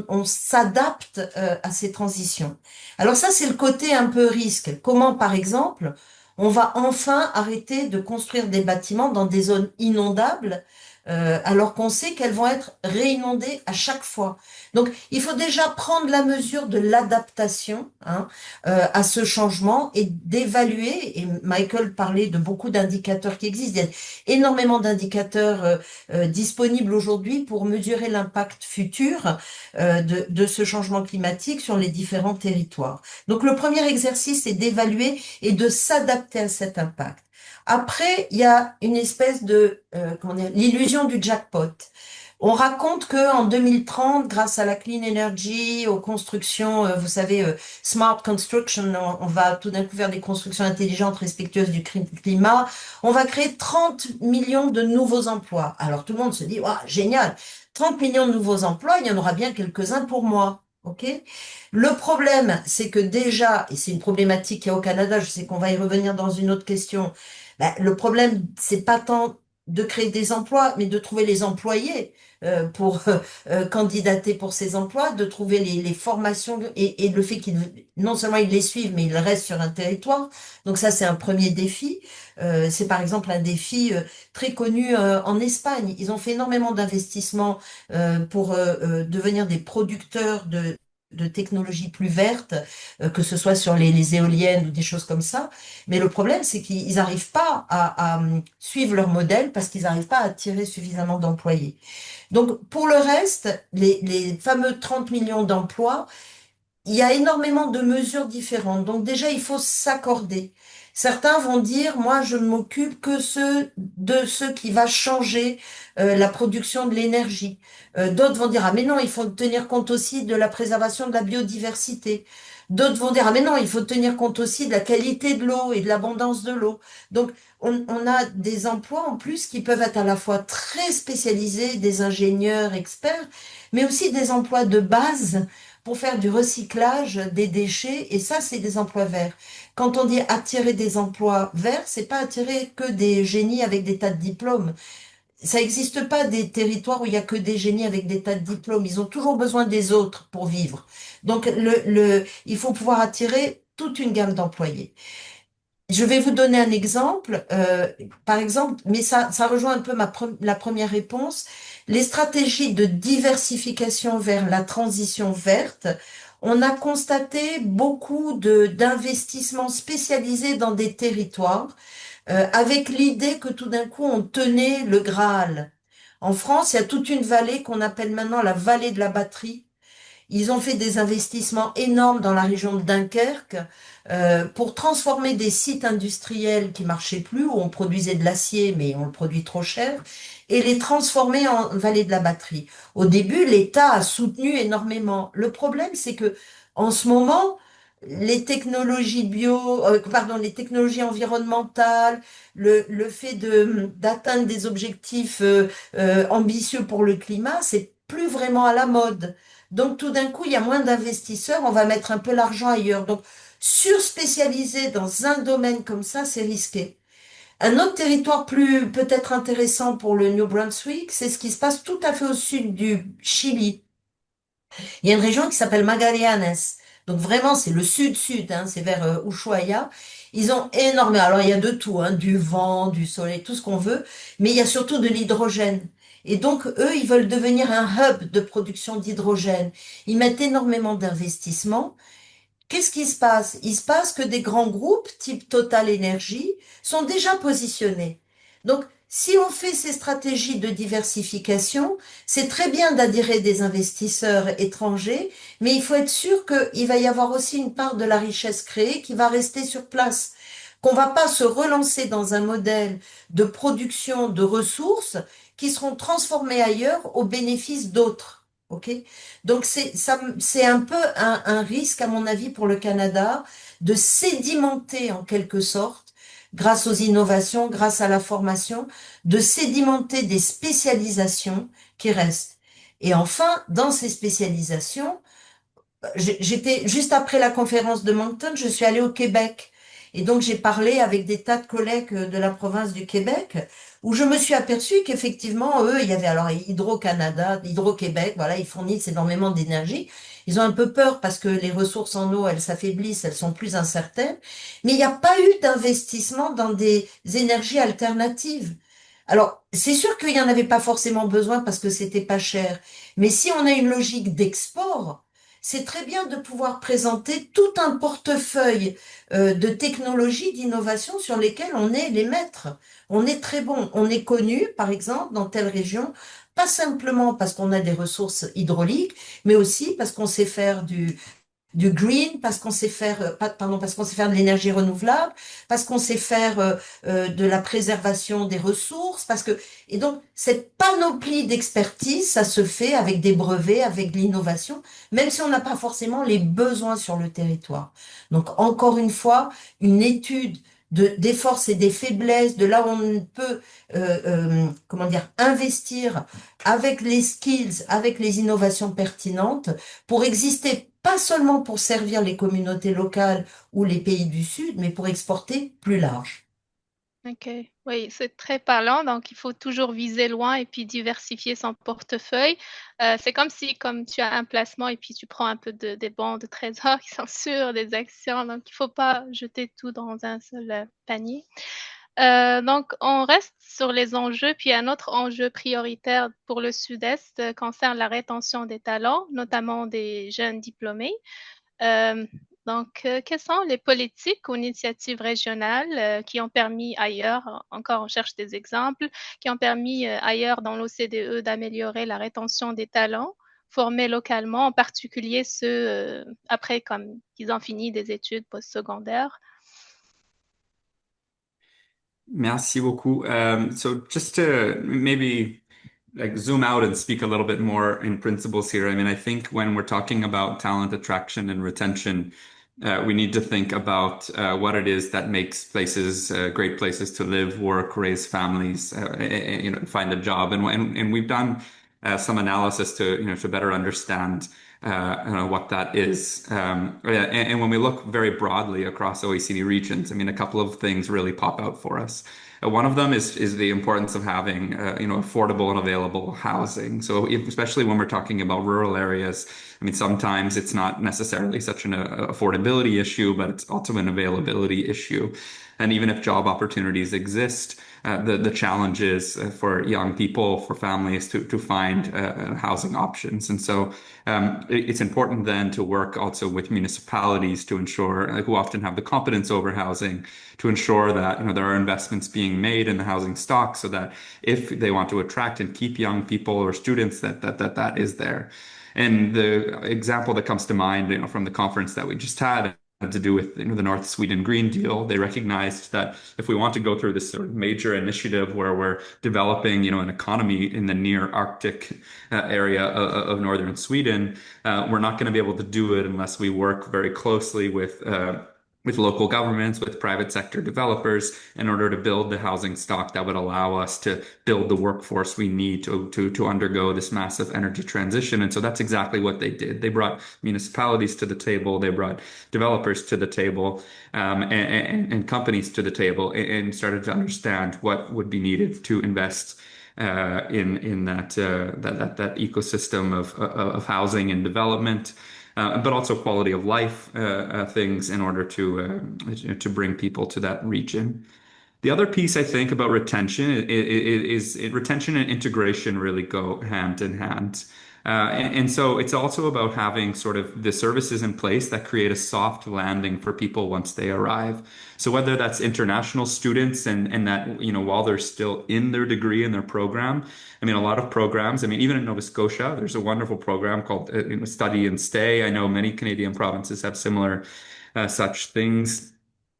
on s'adapte à ces transitions. Alors ça, c'est le côté un peu risque. Comment, par exemple, on va enfin arrêter de construire des bâtiments dans des zones inondables, alors qu'on sait qu'elles vont être réinondées à chaque fois. Donc, il faut déjà prendre la mesure de l'adaptation, hein, à ce changement et d'évaluer. Et Michael parlait de beaucoup d'indicateurs qui existent. Il y a énormément d'indicateurs disponibles aujourd'hui pour mesurer l'impact futur de ce changement climatique sur les différents territoires. Donc, le premier exercice est d'évaluer et de s'adapter à cet impact. Après, il y a une espèce de, comment dire, l'illusion du jackpot. On raconte que en 2030, grâce à la clean energy, aux constructions, vous savez, smart construction, on va tout d'un coup faire des constructions intelligentes, respectueuses du climat. On va créer 30 millions de nouveaux emplois. Alors tout le monde se dit, waouh, génial, 30 millions de nouveaux emplois, il y en aura bien quelques-uns pour moi. OK? Le problème, c'est que déjà, et c'est une problématique qu'il y a au Canada, je sais qu'on va y revenir dans une autre question, ben, le problème, c'est pas tant de créer des emplois, mais de trouver les employés pour candidater pour ces emplois, de trouver les formations et le fait qu'ils non seulement ils les suivent, mais ils restent sur un territoire. Donc ça, c'est un premier défi. C'est par exemple un défi très connu en Espagne. Ils ont fait énormément d'investissements pour devenir des producteurs de technologies plus vertes, que ce soit sur les éoliennes ou des choses comme ça. Mais le problème, c'est qu'ils n'arrivent pas à suivre leur modèle parce qu'ils n'arrivent pas à attirer suffisamment d'employés. Donc, pour le reste, les fameux 30 millions d'emplois, il y a énormément de mesures différentes. Donc, déjà, il faut s'accorder. Certains vont dire, moi, je ne m'occupe que de ce qui va changer la production de l'énergie. D'autres vont dire, ah, mais non, il faut tenir compte aussi de la préservation de la biodiversité. D'autres vont dire, ah, mais non, il faut tenir compte aussi de la qualité de l'eau et de l'abondance de l'eau. Donc, on a des emplois en plus qui peuvent être à la fois très spécialisés, des ingénieurs experts, mais aussi des emplois de base pour faire du recyclage des déchets, et ça, c'est des emplois verts. Quand on dit attirer des emplois verts, c'est pas attirer que des génies avec des tas de diplômes. Ça n'existe pas des territoires où il y a que des génies avec des tas de diplômes. Ils ont toujours besoin des autres pour vivre. Donc, il faut pouvoir attirer toute une gamme d'employés. Je vais vous donner un exemple, par exemple, mais ça rejoint un peu la première réponse. Les stratégies de diversification vers la transition verte, on a constaté beaucoup d'investissements spécialisés dans des territoires, avec l'idée que tout d'un coup on tenait le Graal. En France, il y a toute une vallée qu'on appelle maintenant la vallée de la batterie. Ils ont fait des investissements énormes dans la région de Dunkerque pour transformer des sites industriels qui marchaient plus, où on produisait de l'acier, mais on le produit trop cher, et les transformer en vallée de la batterie. Au début, l'État a soutenu énormément. Le problème, c'est que en ce moment, les technologies les technologies environnementales, le fait d'atteindre des objectifs ambitieux pour le climat, c'est plus vraiment à la mode. Donc tout d'un coup, il y a moins d'investisseurs, on va mettre un peu l'argent ailleurs. Donc surspécialiser dans un domaine comme ça, c'est risqué. Un autre territoire plus peut-être intéressant pour le New Brunswick, c'est ce qui se passe tout à fait au sud du Chili. Il y a une région qui s'appelle Magallanes. Donc vraiment, c'est le sud-sud, hein, c'est vers Ushuaia. Ils ont énormément, alors il y a de tout, hein, du vent, du soleil, tout ce qu'on veut, mais il y a surtout de l'hydrogène. Et donc, eux, ils veulent devenir un hub de production d'hydrogène. Ils mettent énormément d'investissements. Qu'est-ce qui se passe? Il se passe que des grands groupes, type Total Energy, sont déjà positionnés. Donc, si on fait ces stratégies de diversification, c'est très bien d'attirer des investisseurs étrangers, mais il faut être sûr qu'il va y avoir aussi une part de la richesse créée qui va rester sur place. Qu'on va pas se relancer dans un modèle de production de ressources qui seront transformées ailleurs au bénéfice d'autres. OK? Donc c'est un peu un risque, à mon avis, pour le Canada de sédimenter en quelque sorte, grâce aux innovations, grâce à la formation, de sédimenter des spécialisations qui restent. Et enfin, dans ces spécialisations, j'étais juste après la conférence de Moncton, je suis allée au Québec. Et donc j'ai parlé avec des tas de collègues de la province du Québec, où je me suis aperçue qu'effectivement, eux, il y avait alors Hydro-Canada, Hydro-Québec, voilà, ils fournissent énormément d'énergie. Ils ont un peu peur parce que les ressources en eau, elles s'affaiblissent, elles sont plus incertaines. Mais il n'y a pas eu d'investissement dans des énergies alternatives. Alors, c'est sûr qu'il n'y en avait pas forcément besoin parce que c'était pas cher. Mais si on a une logique d'export, c'est très bien de pouvoir présenter tout un portefeuille de technologies, d'innovations sur lesquelles on est les maîtres. On est très bon. On est connu, par exemple, dans telle région, pas simplement parce qu'on a des ressources hydrauliques, mais aussi parce qu'on sait faire du green, parce qu'on sait faire, pardon, parce qu'on sait faire de l'énergie renouvelable, parce qu'on sait faire de la préservation des ressources, parce que et donc cette panoplie d'expertise, ça se fait avec des brevets, avec de l'innovation, même si on n'a pas forcément les besoins sur le territoire. Donc encore une fois, une étude des forces et des faiblesses, de là où on peut, comment dire, investir avec les skills, avec les innovations pertinentes pour exister, pas seulement pour servir les communautés locales ou les pays du Sud, mais pour exporter plus large. OK. Oui, c'est très parlant, donc il faut toujours viser loin et puis diversifier son portefeuille. C'est comme si, comme tu as un placement et puis tu prends un peu des bons de trésor qui sont sûrs, des actions, donc il faut pas jeter tout dans un seul panier. Donc on reste sur les enjeux, puis un autre enjeu prioritaire pour le Sud-Est concerne la rétention des talents, notamment des jeunes diplômés. Euh, quelles sont les politiques ou initiatives régionales qui ont permis ailleurs, encore on cherche des exemples, qui ont permis ailleurs dans l'OCDE d'améliorer la rétention des talents formés localement, en particulier ceux après comme ils ont fini des études postsecondaires? Merci beaucoup. So just to maybe like zoom out and speak a little bit more in principles here. I mean, I think when we're talking about talent attraction and retention, we need to think about what it is that makes places great places to live, work, raise families, you know, find a job. And we've done some analysis to, you know, to better understand what that is. And when we look very broadly across OECD regions, I mean, a couple of things really pop out for us. One of them is the importance of having you know, affordable and available housing. So especially when we're talking about rural areas, I mean, sometimes it's not necessarily such an affordability issue, but it's also an availability issue. And even if job opportunities exist, the challenge is for young people, for families to find housing options. And so it's important then to work also with municipalities to ensure, who often have the competence over housing, to ensure that, you know, there are investments being made in the housing stock so that if they want to attract and keep young people or students, that is there. And the example that comes to mind, you know, from the conference that we just had to do with, you know, the North Sweden Green Deal. They recognized that if we want to go through this sort of major initiative where we're developing, you know, an economy in the near Arctic area of northern Sweden, we're not going to be able to do it unless we work very closely with with local governments, with private sector developers, in order to build the housing stock that would allow us to build the workforce we need to undergo this massive energy transition. And so that's exactly what they did. They brought municipalities to the table, they brought developers to the table, and companies to the table, and started to understand what would be needed to invest in that ecosystem of housing and development, but also quality of life things in order to bring people to that region. The other piece I think about retention is retention and integration really go hand in hand. And so it's also about having sort of the services in place that create a soft landing for people once they arrive. So whether that's international students and that, while they're still in their degree in their program, I mean, a lot of programs, I mean, even in Nova Scotia, there's a wonderful program called Study and Stay. I know many Canadian provinces have similar such things.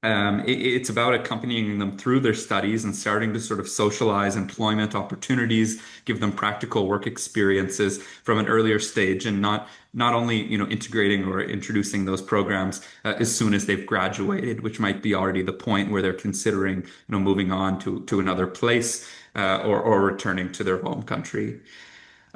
It's about accompanying them through their studies and starting to sort of socialize employment opportunities, give them practical work experiences from an earlier stage, and not only integrating or introducing those programs as soon as they've graduated, which might be already the point where they're considering moving on to another place or returning to their home country.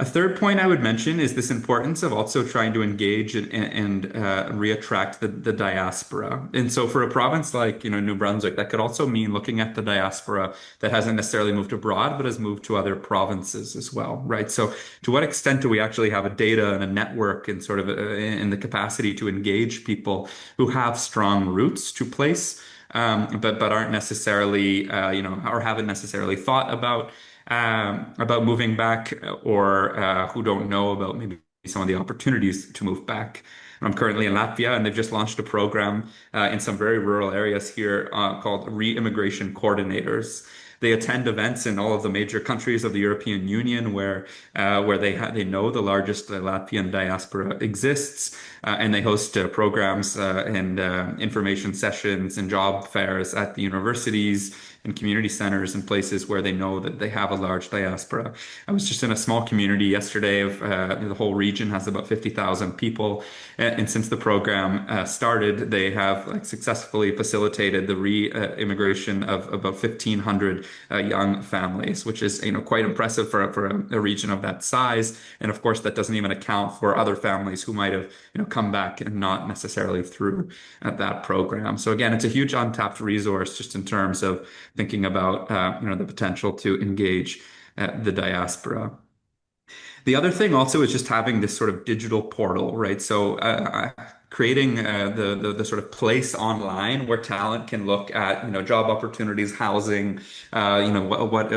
A third point I would mention is this importance of also trying to engage and reattract the diaspora. And so for a province like, New Brunswick, that could also mean looking at the diaspora that hasn't necessarily moved abroad, but has moved to other provinces as well, right? So to what extent do we actually have a data and a network and sort of in the capacity to engage people who have strong roots to place, but aren't necessarily, or haven't necessarily thought about moving back, or who don't know about maybe some of the opportunities to move back. I'm currently in Latvia, and they've just launched a program in some very rural areas here called Re-Immigration Coordinators. They attend events in all of the major countries of the European Union where they know the largest Latvian diaspora exists, and they host programs and information sessions and job fairs at the universities and community centers and places where they know that they have a large diaspora. I was just in a small community yesterday of the whole region has about 50,000 people. And since the program started, they have successfully facilitated the re-immigration of about 1,500 young families, which is quite impressive for a region of that size. And of course, that doesn't even account for other families who might have come back and not necessarily through that program. So again, it's a huge untapped resource just in terms of thinking about the potential to engage the diaspora. The other thing also is just having this sort of digital portal, right? So creating the sort of place online where talent can look at job opportunities, housing, what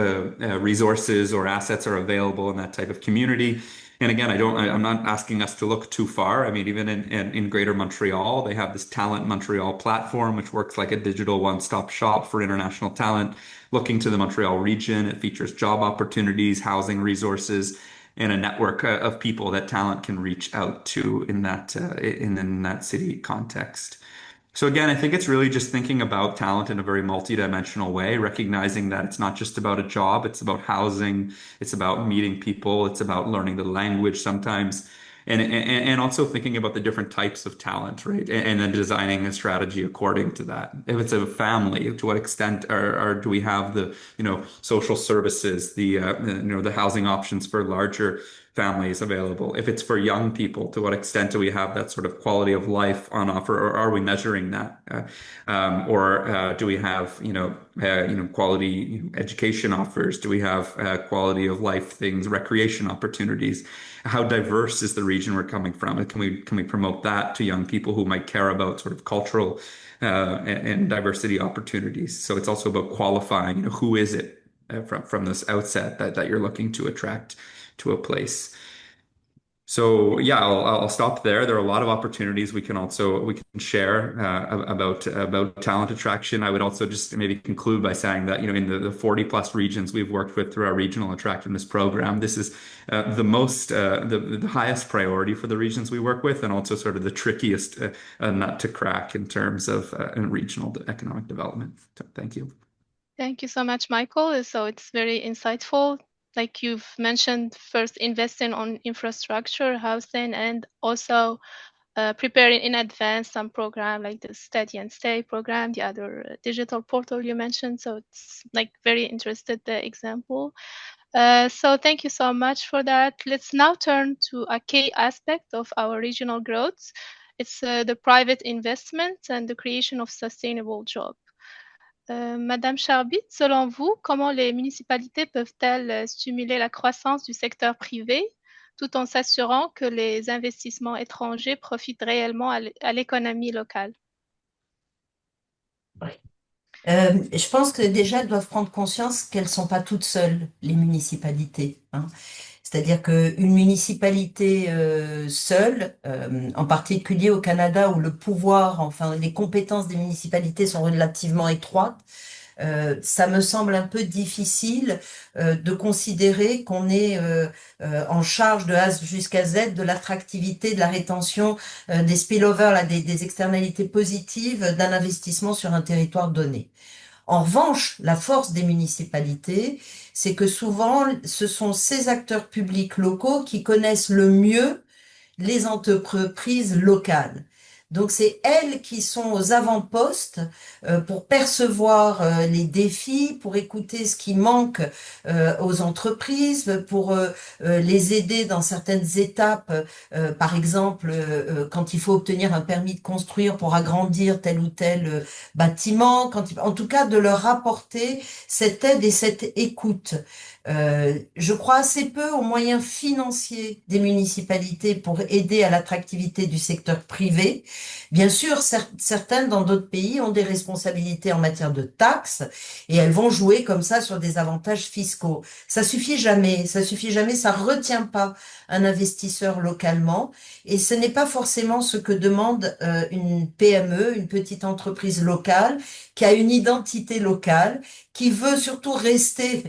resources or assets are available in that type of community. And again, I'm not asking us to look too far. I mean, even in Greater Montreal, they have this Talent Montreal platform, which works like a digital one-stop shop for international talent. Looking to the Montreal region, it features job opportunities, housing resources, and a network of people that talent can reach out to in that city context. So again, I think it's really just thinking about talent in a very multidimensional way, recognizing that it's not just about a job, it's about housing, it's about meeting people, it's about learning the language sometimes, and also thinking about the different types of talent, right? And then designing a strategy according to that. If it's a family, to what extent do we have the social services, the housing options for larger families available? If it's for young people, to what extent do we have that sort of quality of life on offer, or are we measuring that? Or do we have quality education offers? Do we have quality of life things, recreation opportunities? How diverse is the region we're coming from? And can we promote that to young people who might care about sort of cultural and diversity opportunities? So it's also about qualifying, who is it from this outset that you're looking to attract to a place. So yeah, I'll stop there. There are a lot of opportunities we can share about talent attraction. I would also just maybe conclude by saying that in the 40 plus regions we've worked with through our regional attractiveness program, this is the highest priority for the regions we work with, and also sort of the trickiest nut to crack in terms of regional economic development. So, thank you. Thank you so much, Michael. So it's very insightful. Like you've mentioned, first investing on infrastructure, housing, and also preparing in advance some program like the Study and Stay program, the other digital portal you mentioned. So it's like very interested the example. So thank you so much for that. Let's now turn to a key aspect of our regional growth. It's the private investment and the creation of sustainable jobs. Madame Charbit, selon vous, comment les municipalités peuvent-elles stimuler la croissance du secteur privé tout en s'assurant que les investissements étrangers profitent réellement à l'économie locale? Je pense que déjà, elles doivent prendre conscience qu'elles sont pas toutes seules, les municipalités, hein. C'est-à-dire qu'une municipalité seule, en particulier au Canada où le pouvoir, enfin les compétences des municipalités sont relativement étroites, ça me semble un peu difficile de considérer qu'on est en charge de A jusqu'à Z de l'attractivité, de la rétention, des spillovers, là, des externalités positives d'un investissement sur un territoire donné. En revanche, la force des municipalités, c'est que souvent, ce sont ces acteurs publics locaux qui connaissent le mieux les entreprises locales. Donc c'est elles qui sont aux avant-postes pour percevoir les défis, pour écouter ce qui manque aux entreprises, pour les aider dans certaines étapes, par exemple quand il faut obtenir un permis de construire pour agrandir tel ou tel bâtiment, en tout cas de leur apporter cette aide et cette écoute. Je crois assez peu aux moyens financiers des municipalités pour aider à l'attractivité du secteur privé. Bien sûr, certaines dans d'autres pays ont des responsabilités en matière de taxes et elles vont jouer comme ça sur des avantages fiscaux. Ça suffit jamais, ça retient pas un investisseur localement et ce n'est pas forcément ce que demande une PME, une petite entreprise locale qui a une identité locale, qui veut surtout rester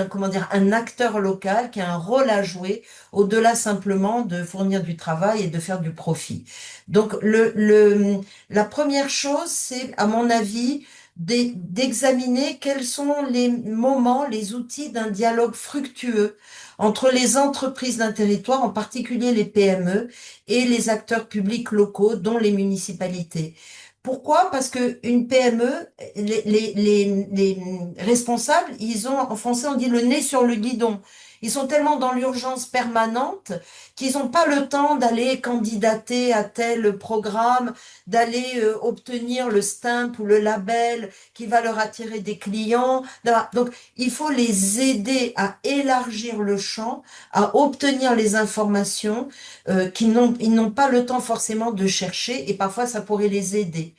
comment dire, un acteur local qui a un rôle à jouer au-delà simplement de fournir du travail et de faire du profit. Donc, la première chose, c'est, à mon avis, d'examiner quels sont les moments, les outils d'un dialogue fructueux entre les entreprises d'un territoire, en particulier les PME, et les acteurs publics locaux, dont les municipalités. Pourquoi? Parce que une PME, les responsables, ils ont, en français, on dit le nez sur le guidon. Ils sont tellement dans l'urgence permanente qu'ils n'ont pas le temps d'aller candidater à tel programme, d'aller obtenir le stamp ou le label qui va leur attirer des clients. Donc, il faut les aider à élargir le champ, à obtenir les informations ils n'ont pas le temps forcément de chercher et parfois ça pourrait les aider.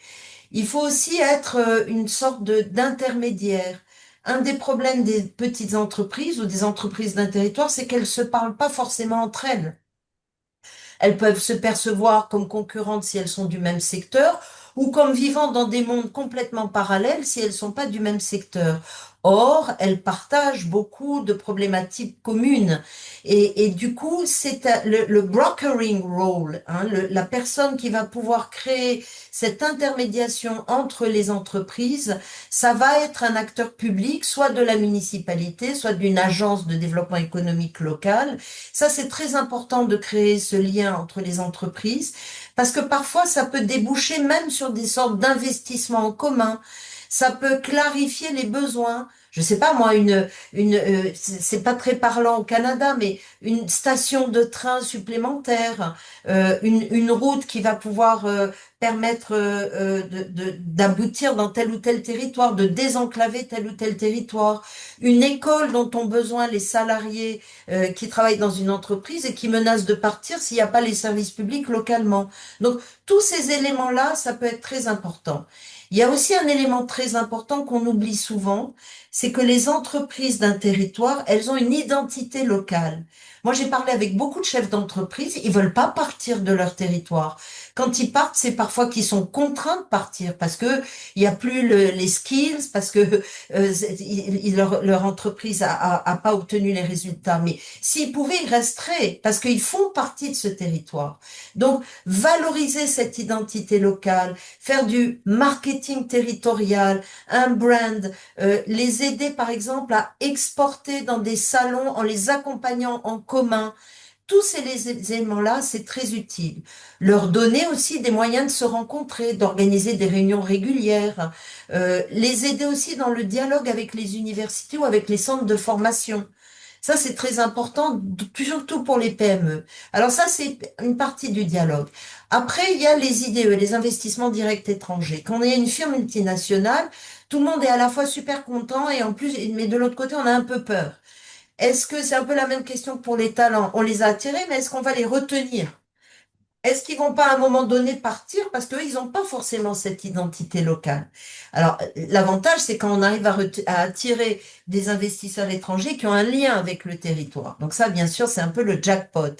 Il faut aussi être une sorte d'intermédiaire. Un des problèmes des petites entreprises ou des entreprises d'un territoire, c'est qu'elles se parlent pas forcément entre elles. Elles peuvent se percevoir comme concurrentes si elles sont du même secteur ou comme vivant dans des mondes complètement parallèles si elles sont pas du même secteur. Or, elles partagent beaucoup de problématiques communes. Et du coup, c'est le brokering role, hein, la personne qui va pouvoir créer cette intermédiation entre les entreprises, ça va être un acteur public, soit de la municipalité, soit d'une agence de développement économique local. Ça, c'est très important de créer ce lien entre les entreprises parce que parfois, ça peut déboucher même sur des sortes d'investissements en commun. Ça peut clarifier les besoins. Je sais pas moi, c'est pas très parlant au Canada, mais une station de train supplémentaire, une route qui va pouvoir permettre d'aboutir dans tel ou tel territoire, de désenclaver tel ou tel territoire, une école dont ont besoin les salariés qui travaillent dans une entreprise et qui menacent de partir s'il n'y a pas les services publics localement. Donc tous ces éléments-là, ça peut être très important. Il y a aussi un élément très important qu'on oublie souvent, c'est que les entreprises d'un territoire, elles ont une identité locale. Moi, j'ai parlé avec beaucoup de chefs d'entreprise, ils veulent pas partir de leur territoire. Quand ils partent, c'est parfois qu'ils sont contraints de partir parce que il y a plus les skills, parce que leur entreprise a pas obtenu les résultats. Mais s'ils pouvaient, ils resteraient parce qu'ils font partie de ce territoire. Donc, valoriser cette identité locale, faire du marketing territorial, un brand, les aider par exemple à exporter dans des salons en les accompagnant en commun. tous ces éléments-là, c'est très utile. Leur donner aussi des moyens de se rencontrer, d'organiser des réunions régulières, les aider aussi dans le dialogue avec les universités ou avec les centres de formation. Ça, c'est très important, surtout pour les PME. Alors ça, c'est une partie du dialogue. Après, il y a les IDE, les investissements directs étrangers. Quand on est une firme multinationale, tout le monde est à la fois super content et en plus, mais de l'autre côté, on a un peu peur. Est-ce que c'est un peu la même question que pour les talents? On les a attirés, mais est-ce qu'on va les retenir? Est-ce qu'ils vont pas à un moment donné partir parce qu'eux, ils n'ont pas forcément cette identité locale? Alors, l'avantage, c'est quand on arrive à attirer des investisseurs étrangers qui ont un lien avec le territoire. Donc ça, bien sûr, c'est un peu le jackpot.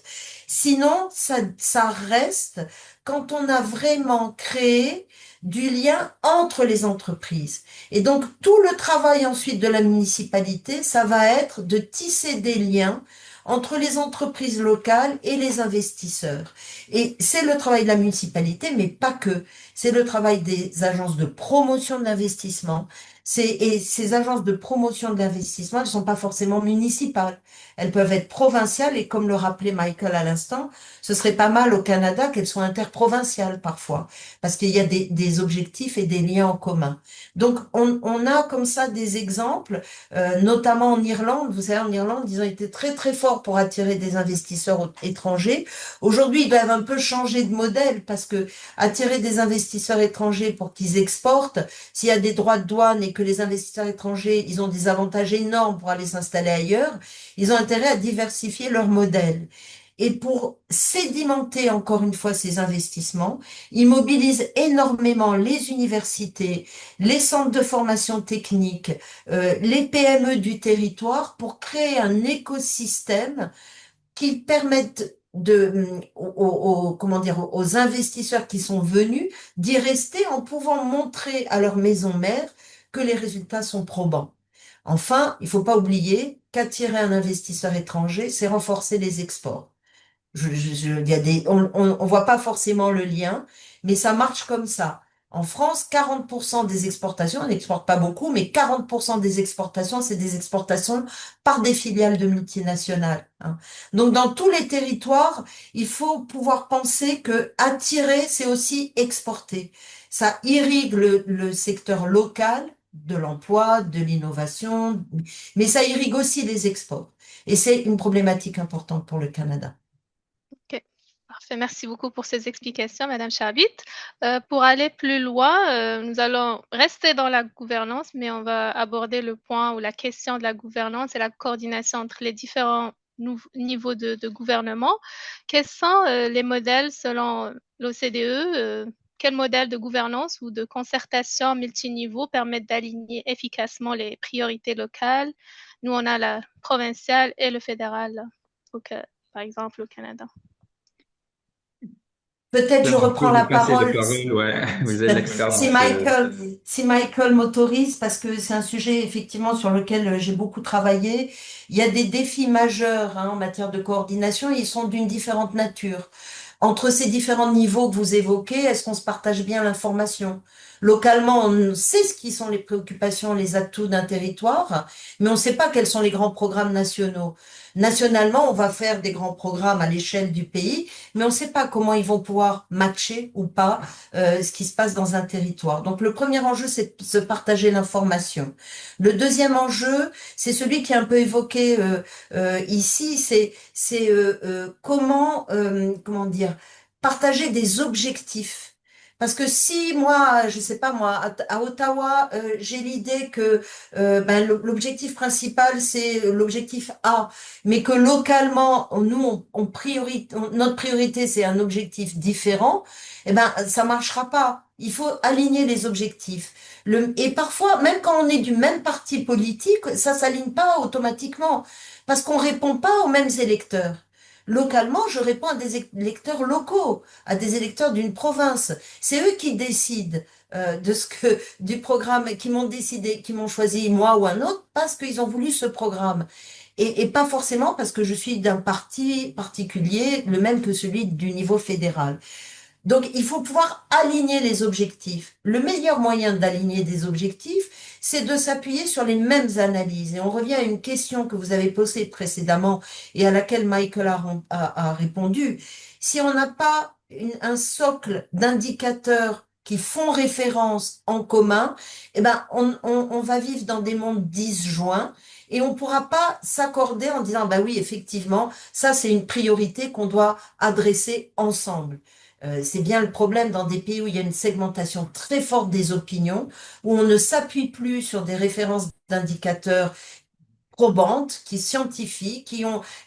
Sinon, ça reste quand on a vraiment créé du lien entre les entreprises. Et donc, tout le travail ensuite de la municipalité, ça va être de tisser des liens entre les entreprises locales et les investisseurs. Et c'est le travail de la municipalité, mais pas que. C'est le travail des agences de promotion de l'investissement. Et ces agences de promotion de l'investissement, elles ne sont pas forcément municipales. Elles peuvent être provinciales et comme le rappelait Michael à l'instant, ce serait pas mal au Canada qu'elles soient interprovinciales parfois, parce qu'il y a des objectifs et des liens en commun. Donc, on a comme ça des exemples, notamment en Irlande. Vous savez, en Irlande, ils ont été très très forts pour attirer des investisseurs étrangers. Aujourd'hui, ils doivent un peu changer de modèle parce que attirer des investisseurs étrangers pour qu'ils exportent, s'il y a des droits de douane et que les investisseurs étrangers, ils ont des avantages énormes pour aller s'installer ailleurs, ils ont intérêt à diversifier leur modèle. Et pour sédimenter encore une fois ces investissements, ils mobilisent énormément les universités, les centres de formation technique, les PME du territoire pour créer un écosystème qui permettent comment dire, aux investisseurs qui sont venus d'y rester en pouvant montrer à leur maison mère que les résultats sont probants. Enfin, il ne faut pas oublier qu'attirer un investisseur étranger, c'est renforcer les exports. Il y a on voit pas forcément le lien, mais ça marche comme ça. En France, 40% des exportations, on n'exporte pas beaucoup, mais 40% des exportations, c'est des exportations par des filiales de multinationales, hein. Donc, dans tous les territoires, il faut pouvoir penser que attirer, c'est aussi exporter. Ça irrigue le secteur local de l'emploi, de l'innovation, mais ça irrigue aussi les exports. Et c'est une problématique importante pour le Canada. Ok, parfait. Merci beaucoup pour ces explications, Madame Charbit. Pour aller plus loin, nous allons rester dans la gouvernance, mais on va aborder le point ou la question de la gouvernance et la coordination entre les différents niveaux de gouvernement. Quels sont les modèles selon l'OCDE? Quels modèles de gouvernance ou de concertation multiniveau permettent d'aligner efficacement les priorités locales? Nous, on a la provinciale et le fédéral, par exemple, au Canada. Peut-être je On peut reprends vous la passer la parole parole, ouais. Vous êtes l'expert dans si Michael m'autorise, parce que c'est un sujet effectivement sur lequel j'ai beaucoup travaillé. Il y a des défis majeurs, hein, en matière de coordination, et ils sont d'une différente nature. Entre ces différents niveaux que vous évoquez, est-ce qu'on se partage bien l'information? Localement, on sait ce qui sont les préoccupations, les atouts d'un territoire, mais on ne sait pas quels sont les grands programmes nationaux. Nationalement, on va faire des grands programmes à l'échelle du pays, mais on ne sait pas comment ils vont pouvoir matcher ou pas ce qui se passe dans un territoire. Donc le premier enjeu, c'est de se partager l'information. Le deuxième enjeu, c'est celui qui est un peu évoqué ici, c'est comment dire, partager des objectifs. Parce que si moi, je sais pas moi, à Ottawa, j'ai l'idée que l'objectif principal c'est l'objectif A, mais que localement, nous, notre priorité c'est un objectif différent, eh ben ça marchera pas. Il faut aligner les objectifs. Et parfois, même quand on est du même parti politique, ça s'aligne pas automatiquement parce qu'on répond pas aux mêmes électeurs. Localement, je réponds à des électeurs locaux, à des électeurs d'une province. C'est eux qui décident du programme, qui m'ont décidé, qui m'ont choisi moi ou un autre parce qu'ils ont voulu ce programme. Et pas forcément parce que je suis d'un parti particulier, le même que celui du niveau fédéral. Donc, il faut pouvoir aligner les objectifs. Le meilleur moyen d'aligner des objectifs, c'est de s'appuyer sur les mêmes analyses. Et on revient à une question que vous avez posée précédemment et à laquelle Michael a répondu. Si on n'a pas un socle d'indicateurs qui font référence en commun, eh ben, on va vivre dans des mondes disjoints et on ne pourra pas s'accorder en disant, bah oui, effectivement, ça c'est une priorité qu'on doit adresser ensemble. C'est bien le problème dans des pays où il y a une segmentation très forte des opinions, où on ne s'appuie plus sur des références d'indicateurs probantes, scientifiques,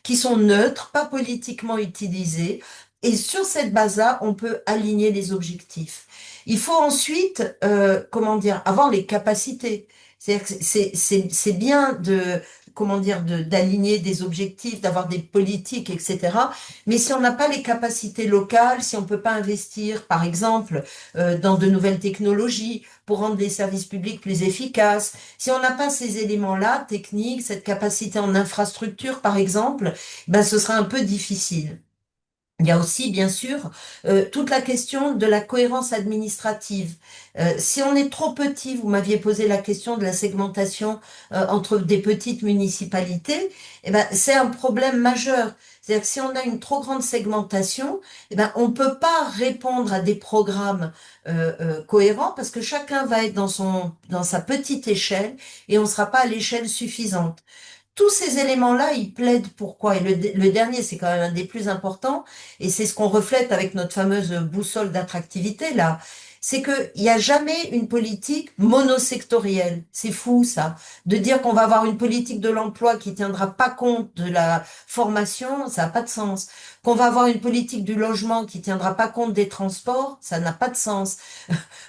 qui sont neutres, pas politiquement utilisées. Et sur cette base-là, on peut aligner les objectifs. Il faut ensuite, comment dire, avoir les capacités. C'est-à-dire que c'est bien comment dire, d'aligner des objectifs, d'avoir des politiques, etc. Mais si on n'a pas les capacités locales, si on peut pas investir, par exemple, dans de nouvelles technologies pour rendre les services publics plus efficaces, si on n'a pas ces éléments-là, techniques, cette capacité en infrastructure, par exemple, ben, ce sera un peu difficile. Il y a aussi, bien sûr, toute la question de la cohérence administrative. Si on est trop petit, vous m'aviez posé la question de la segmentation entre des petites municipalités, eh ben, c'est un problème majeur. C'est-à-dire que si on a une trop grande segmentation, eh ben, on peut pas répondre à des programmes cohérents parce que chacun va être dans sa petite échelle et on ne sera pas à l'échelle suffisante. Tous ces éléments-là, ils plaident pourquoi? Et le dernier, c'est quand même un des plus importants, et c'est ce qu'on reflète avec notre fameuse boussole d'attractivité, là. C'est qu'il n'y a jamais une politique monosectorielle. C'est fou, ça. De dire qu'on va avoir une politique de l'emploi qui tiendra pas compte de la formation, ça n'a pas de sens. Qu'on va avoir une politique du logement qui tiendra pas compte des transports, ça n'a pas de sens.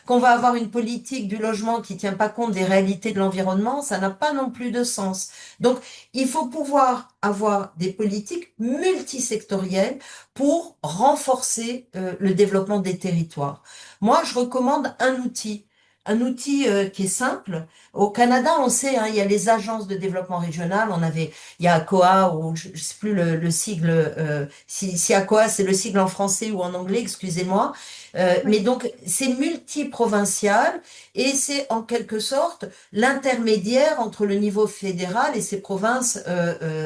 Qu'on va avoir une politique du logement qui tient pas compte des réalités de l'environnement, ça n'a pas non plus de sens. Donc, il faut pouvoir avoir des politiques multisectorielles pour renforcer le développement des territoires. Moi, je recommande un outil qui est simple. Au Canada, on sait, hein, il y a les agences de développement régional. Il y a ACOA ou je sais plus le sigle. Si ACOA c'est le sigle en français ou en anglais, excusez-moi. Mais Oui. donc c'est multiprovincial et c'est en quelque sorte l'intermédiaire entre le niveau fédéral et ces provinces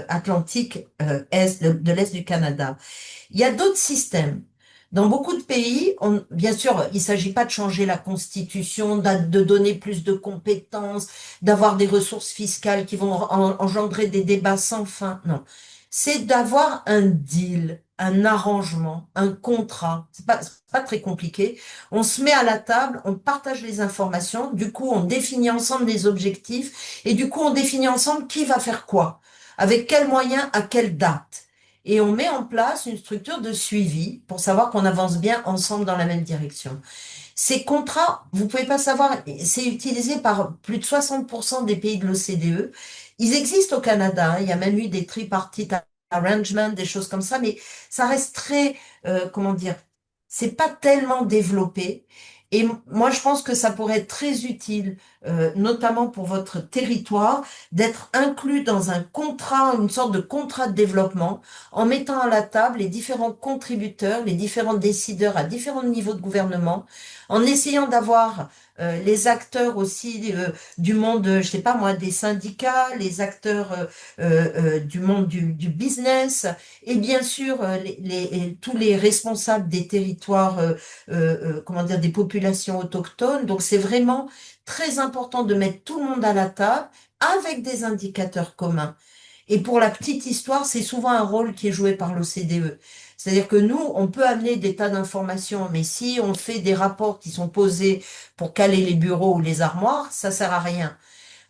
atlantiques est de l'Est du Canada. Il y a d'autres systèmes. Dans beaucoup de pays, bien sûr, il ne s'agit pas de changer la constitution, de donner plus de compétences, d'avoir des ressources fiscales qui vont engendrer des débats sans fin. Non, c'est d'avoir un deal, un arrangement, un contrat. C'est pas très compliqué. On se met à la table, on partage les informations, du coup, on définit ensemble les objectifs et du coup, on définit ensemble qui va faire quoi, avec quels moyens, à quelle date. Et on met en place une structure de suivi pour savoir qu'on avance bien ensemble dans la même direction. Ces contrats, vous pouvez pas savoir, c'est utilisé par plus de 60% des pays de l'OCDE. Ils existent au Canada, hein, il y a même eu des tripartite arrangements, des choses comme ça, mais ça reste très, comment dire, c'est pas tellement développé. Et moi, je pense que ça pourrait être très utile, notamment pour votre territoire, d'être inclus dans un contrat, une sorte de contrat de développement, en mettant à la table les différents contributeurs, les différents décideurs à différents niveaux de gouvernement, en essayant d'avoir les acteurs aussi du monde, je sais pas moi, des syndicats, les acteurs du monde du business, et bien sûr tous les responsables des territoires, comment dire, des populations autochtones. Donc c'est vraiment très important de mettre tout le monde à la table avec des indicateurs communs. Et pour la petite histoire, c'est souvent un rôle qui est joué par l'OCDE. C'est-à-dire que nous, on peut amener des tas d'informations, mais si on fait des rapports qui sont posés pour caler les bureaux ou les armoires, ça sert à rien.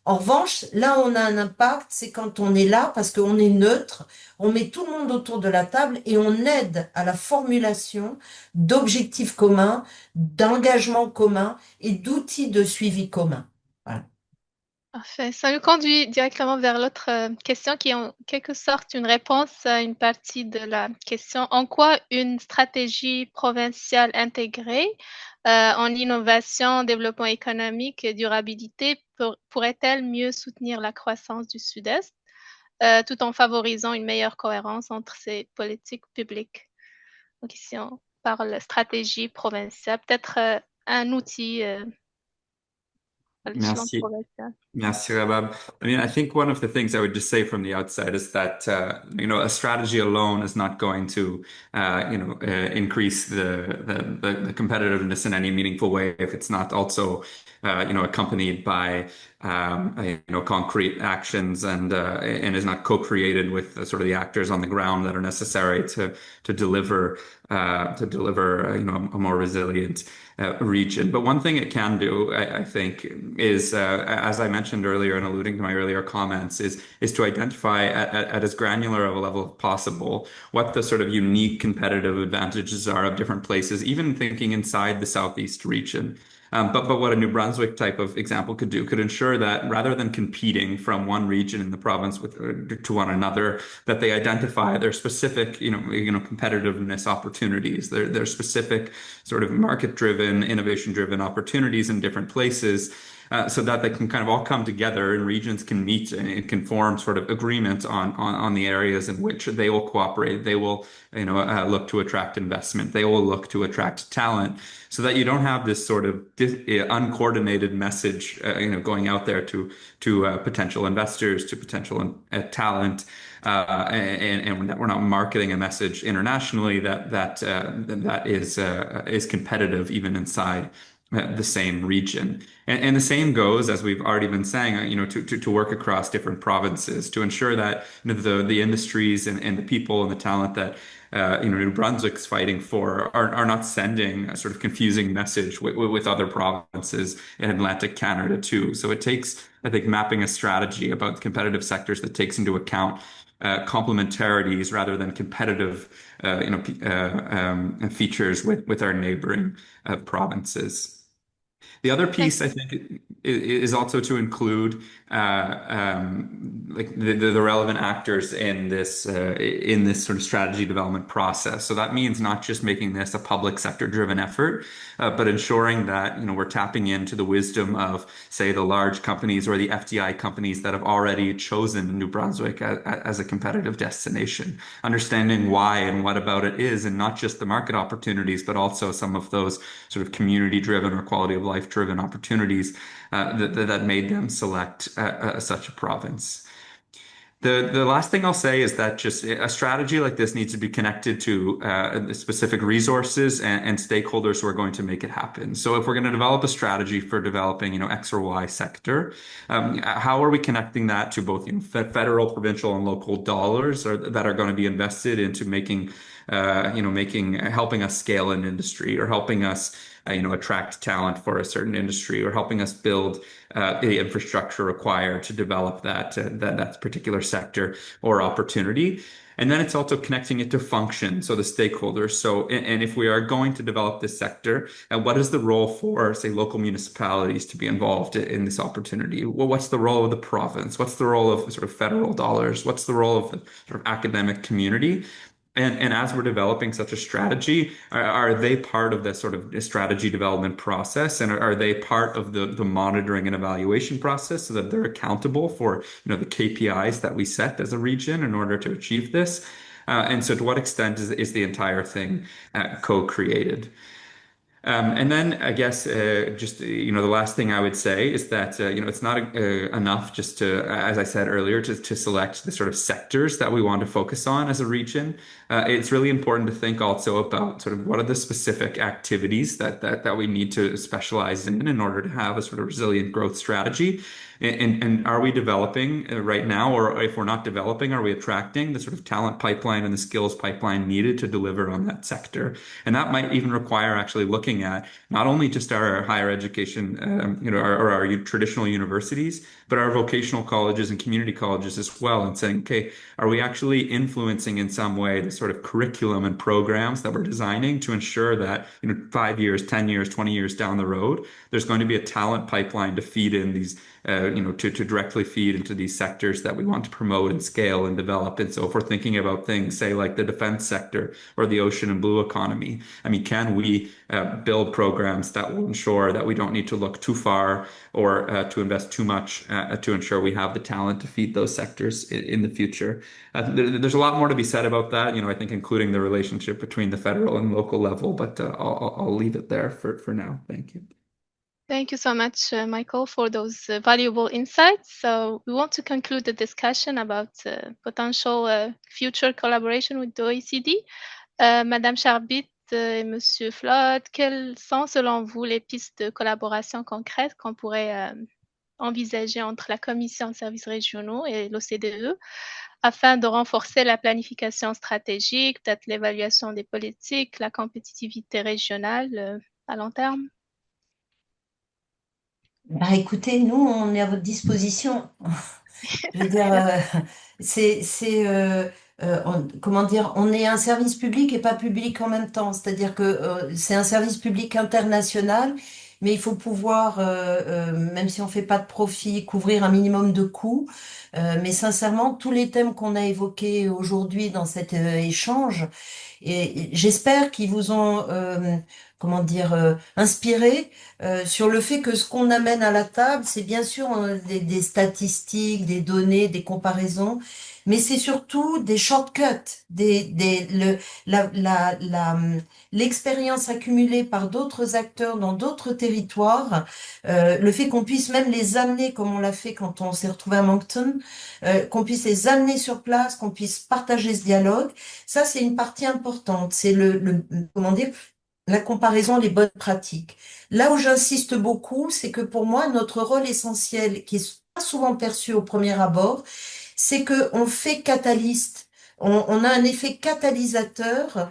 En revanche, là, on a un impact, c'est quand on est là parce qu'on est neutre, on met tout le monde autour de la table et on aide à la formulation d'objectifs communs, d'engagements communs et d'outils de suivi communs. Voilà. Parfait. Ça nous conduit directement vers l'autre question qui est en quelque sorte une réponse à une partie de la question. En quoi une stratégie provinciale intégrée en innovation, développement économique et durabilité pourrait-elle mieux soutenir la croissance du Sud-Est tout en favorisant une meilleure cohérence entre ces politiques publiques? Donc ici, par la stratégie provinciale, peut-être un outil à l'échelon Merci. provincial. Merci, Rabab. I mean, I think one of the things I would just say from the outside is that a strategy alone is not going to increase the competitiveness in any meaningful way if it's not also accompanied by concrete actions and is not co-created with sort of the actors on the ground that are necessary to deliver a more resilient region. But one thing it can do, I think, is as I mentioned earlier and alluding to my earlier comments, is to identify at as granular of a level as possible what the sort of unique competitive advantages are of different places, even thinking inside the Southeast region. But what a New Brunswick type of example could ensure that rather than competing from one region in the province to one another, that they identify their specific, competitiveness opportunities, their specific sort of market-driven, innovation-driven opportunities in different places. So that they can kind of all come together and regions can meet and can form sort of agreements on the areas in which they will cooperate. They will, look to attract investment. They will look to attract talent so that you don't have this sort of uncoordinated message, going out there to potential investors, to potential talent. And that we're not marketing a message internationally that is competitive even inside the same region. And the same goes, as we've already been saying, to work across different provinces to ensure that the industries and the people and the talent that New Brunswick's fighting for are not sending a sort of confusing message with other provinces in Atlantic Canada too. So it takes, I think, mapping a strategy about competitive sectors that takes into account complementarities rather than competitive, features with our neighboring provinces. The other Thank piece, I think, is also to include like the relevant actors in this sort of strategy development process. So that means not just making this a public sector driven effort, but ensuring that we're tapping into the wisdom of, say, the large companies or the FDI companies that have already chosen New Brunswick as a competitive destination. Understanding why and what about it is, and not just the market opportunities, but also some of those sort of community driven or quality of life driven opportunities that made them select such a province. The last thing I'll say is that just a strategy like this needs to be connected to specific resources and stakeholders who are going to make it happen. So if we're going to develop a strategy for developing, X or Y sector, how are we connecting that to both federal, provincial, and local dollars that are going to be invested into helping us scale an industry or helping us attract talent for a certain industry or helping us build the infrastructure required to develop that particular sector or opportunity. And then it's also connecting it to function, so the stakeholders. So, and if we are going to develop this sector, what is the role for, say, local municipalities to be involved in this opportunity? Well, what's the role of the province? What's the role of sort of federal dollars? What's the role of the sort of academic community? And as we're developing such a strategy, are they part of the sort of strategy development process? And are they part of the monitoring and evaluation process so that they're accountable for, the KPIs that we set as a region in order to achieve this? And so to what extent is the entire thing co-created? And then I guess just the last thing I would say is that it's not enough just to, as I said earlier, to select the sort of sectors that we want to focus on as a region. It's really important to think also about sort of what are the specific activities that we need to specialize in order to have a sort of resilient growth strategy. And are we developing right now, or if we're not developing, are we attracting the sort of talent pipeline and the skills pipeline needed to deliver on that sector? And that might even require actually looking at not only just our higher education, or our traditional universities, but our vocational colleges and community colleges as well, and saying, okay, are we actually influencing in some way the sort of curriculum and programs that we're designing to ensure that 5 years, 10 years, 20 years down the road, there's going to be a talent pipeline to feed in these to directly feed into these sectors that we want to promote and scale and develop. And so if we're thinking about things, say, like the defense sector or the ocean and blue economy, I mean, can we build programs that will ensure that we don't need to look too far or to invest too much to ensure we have the talent to feed those sectors in the future. There's a lot more to be said about that, I think including the relationship between the federal and local level, but I'll leave it there for now. Thank you. Thank you so much, Michael, for those valuable insights. So we want to conclude the discussion about potential future collaboration with the OECD. Madame Charbit et Monsieur Flood, quelles sont selon vous les pistes de collaboration concrètes qu'on pourrait envisager entre la Commission de services régionaux et l'OCDE afin de renforcer la planification stratégique, peut-être l'évaluation des politiques, la compétitivité régionale à long terme? Bah, écoutez, nous, on est à votre disposition. Je veux dire, comment dire, on est un service public et pas public en même temps. C'est-à-dire que c'est un service public international, mais il faut pouvoir, même si on fait pas de profit, couvrir un minimum de coûts. Mais sincèrement, tous les thèmes qu'on a évoqués aujourd'hui dans cet échange, et j'espère qu'ils vous ont, comment dire, inspiré sur le fait que ce qu'on amène à la table, c'est bien sûr des statistiques, des données, des comparaisons, mais c'est surtout des shortcuts, l'expérience accumulée par d'autres acteurs dans d'autres territoires, le fait qu'on puisse même les amener, comme on l'a fait quand on s'est retrouvé à Moncton, qu'on puisse les amener sur place, qu'on puisse partager ce dialogue, ça c'est une partie importante. C'est comment dire, la comparaison des bonnes pratiques. Là où j'insiste beaucoup, c'est que pour moi, notre rôle essentiel, qui est pas souvent perçu au premier abord, c'est que on fait catalyste. On a un effet catalysateur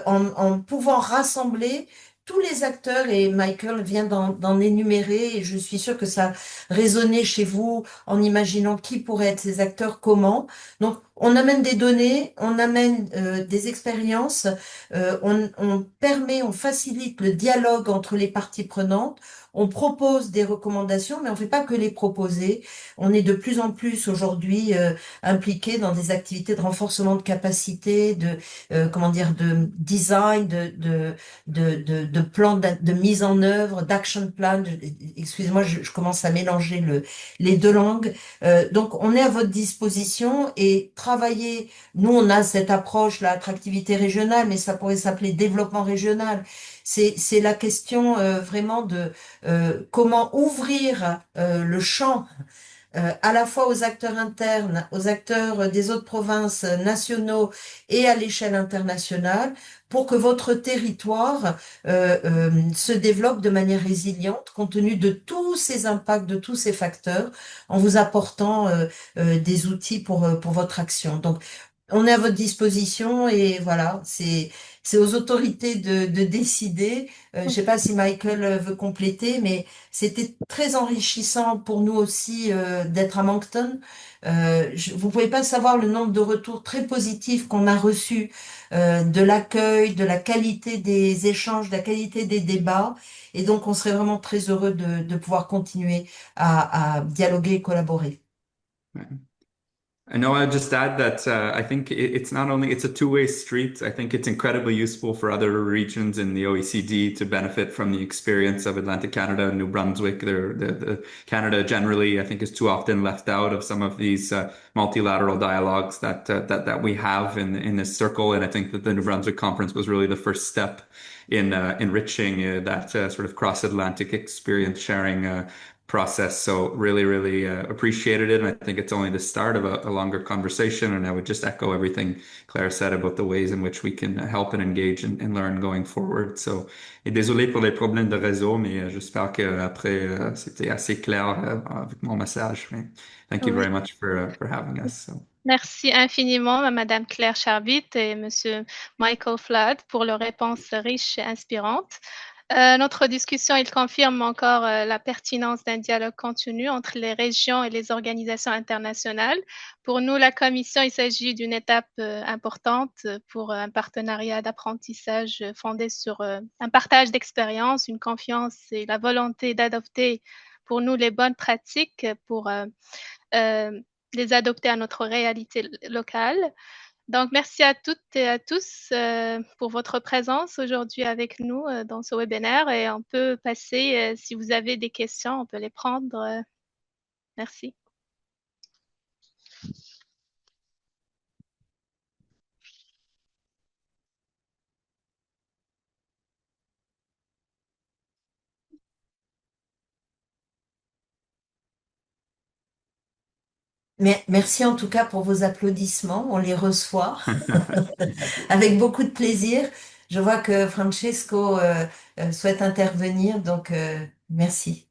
en pouvant rassembler tous les acteurs, et Michael vient d'en énumérer, et je suis sûre que ça résonnait chez vous en imaginant qui pourraient être ces acteurs, comment. Donc, on amène des données, on amène des expériences, on facilite le dialogue entre les parties prenantes, on propose des recommandations, mais on ne fait pas que les proposer. On est de plus en plus aujourd'hui impliqué dans des activités de renforcement de capacité, comment dire, de design, de plan de mise en œuvre, d'action plan. Excusez-moi, je commence à mélanger les deux langues. Donc, on est à votre disposition et travailler. Nous, on a cette approche, l'attractivité régionale, mais ça pourrait s'appeler développement régional. C'est la question vraiment de comment ouvrir le champ à la fois aux acteurs internes, aux acteurs des autres provinces nationaux et à l'échelle internationale pour que votre territoire se développe de manière résiliente compte tenu de tous ces impacts, de tous ces facteurs, en vous apportant des outils pour votre action. Donc, on est à votre disposition et voilà, c'est aux autorités de décider. Je ne sais pas si Michael veut compléter, mais c'était très enrichissant pour nous aussi d'être à Moncton. Vous pouvez pas savoir le nombre de retours très positifs qu'on a reçus, de l'accueil, de la qualité des échanges, de la qualité des débats. Et donc, on serait vraiment très heureux de pouvoir continuer à dialoguer et collaborer. Right. I know I'll just add that I think it's not only it's a two-way street. I think it's incredibly useful for other regions in the OECD to benefit from the experience of Atlantic Canada and New Brunswick. The Canada generally, I think, is too often left out of some of these multilateral dialogues that we have in this circle. And I think that the New Brunswick conference was really the first step in enriching that sort of cross-Atlantic experience sharing process. So really appreciated it. And I think it's only the start of a longer conversation. And I would just echo everything Claire said about the ways in which we can help and engage and learn going forward. So, et désolé pour les problèmes de réseau, mais j'espère que après c'était assez clair avec mon message. Mais thank you Oui. very much for having us. So. Merci infiniment à Madame Claire Charbit et Monsieur Michael Flood pour leurs réponses riches et inspirantes. Notre discussion, il confirme encore la pertinence d'un dialogue continu entre les régions et les organisations internationales. Pour nous, la Commission, il s'agit d'une étape importante pour un partenariat d'apprentissage fondé sur un partage d'expériences, une confiance et la volonté d'adopter pour nous les bonnes pratiques pour les adopter à notre réalité locale. Donc, merci à toutes et à tous pour votre présence aujourd'hui avec nous dans ce webinaire et on peut passer, si vous avez des questions, on peut les prendre Merci. Merci en tout cas pour vos applaudissements. On les reçoit avec beaucoup de plaisir. Je vois que Francesco souhaite intervenir, donc merci.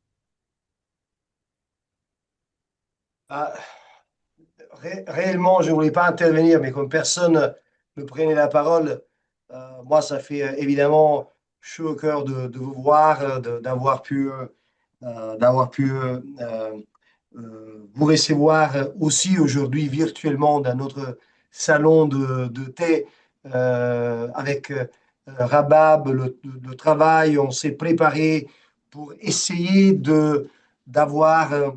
Ah, réellement, je ne voulais pas intervenir, mais comme personne ne prenait la parole, moi, ça fait évidemment chaud au cœur de vous voir, d'avoir pu vous recevoir aussi aujourd'hui virtuellement dans notre salon de thé avec Rabab, le travail. On s'est préparé pour essayer d'avoir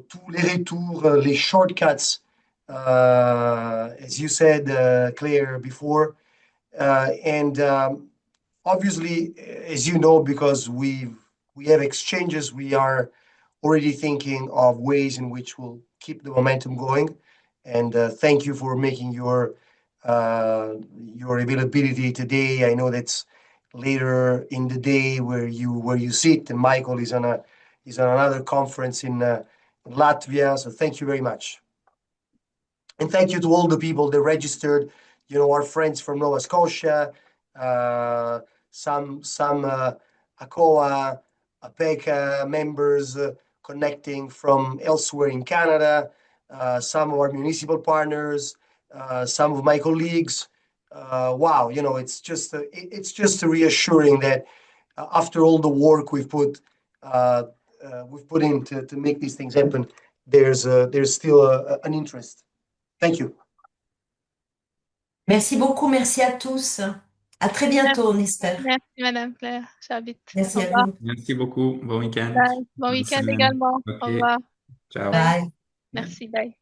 tous les retours, les shortcuts, as you said, Claire, before. And obviously, as you know, because we have exchanges, we are already thinking of ways in which we'll keep the momentum going. And thank you for making your availability today. I know that's later in the day where you sit, and Michael is on another conference in Latvia. So thank you very much. And thank you to all the people that registered, our friends from Nova Scotia, some ACOA, APECA members connecting from elsewhere in Canada, some of our municipal partners, some of my colleagues. Wow, it's just reassuring that after all the work we've put in to make these things happen, there's still an interest. Thank you. Merci beaucoup, merci à tous. À très bientôt, on espère. Merci, Madame Claire Chabit. Merci Au à revoir. vous. Merci beaucoup. Bon week-end. Bye. Bon Bonne week-end semaine. également. OK. Au revoir. Ciao. Bye. Bye. Merci. Bye.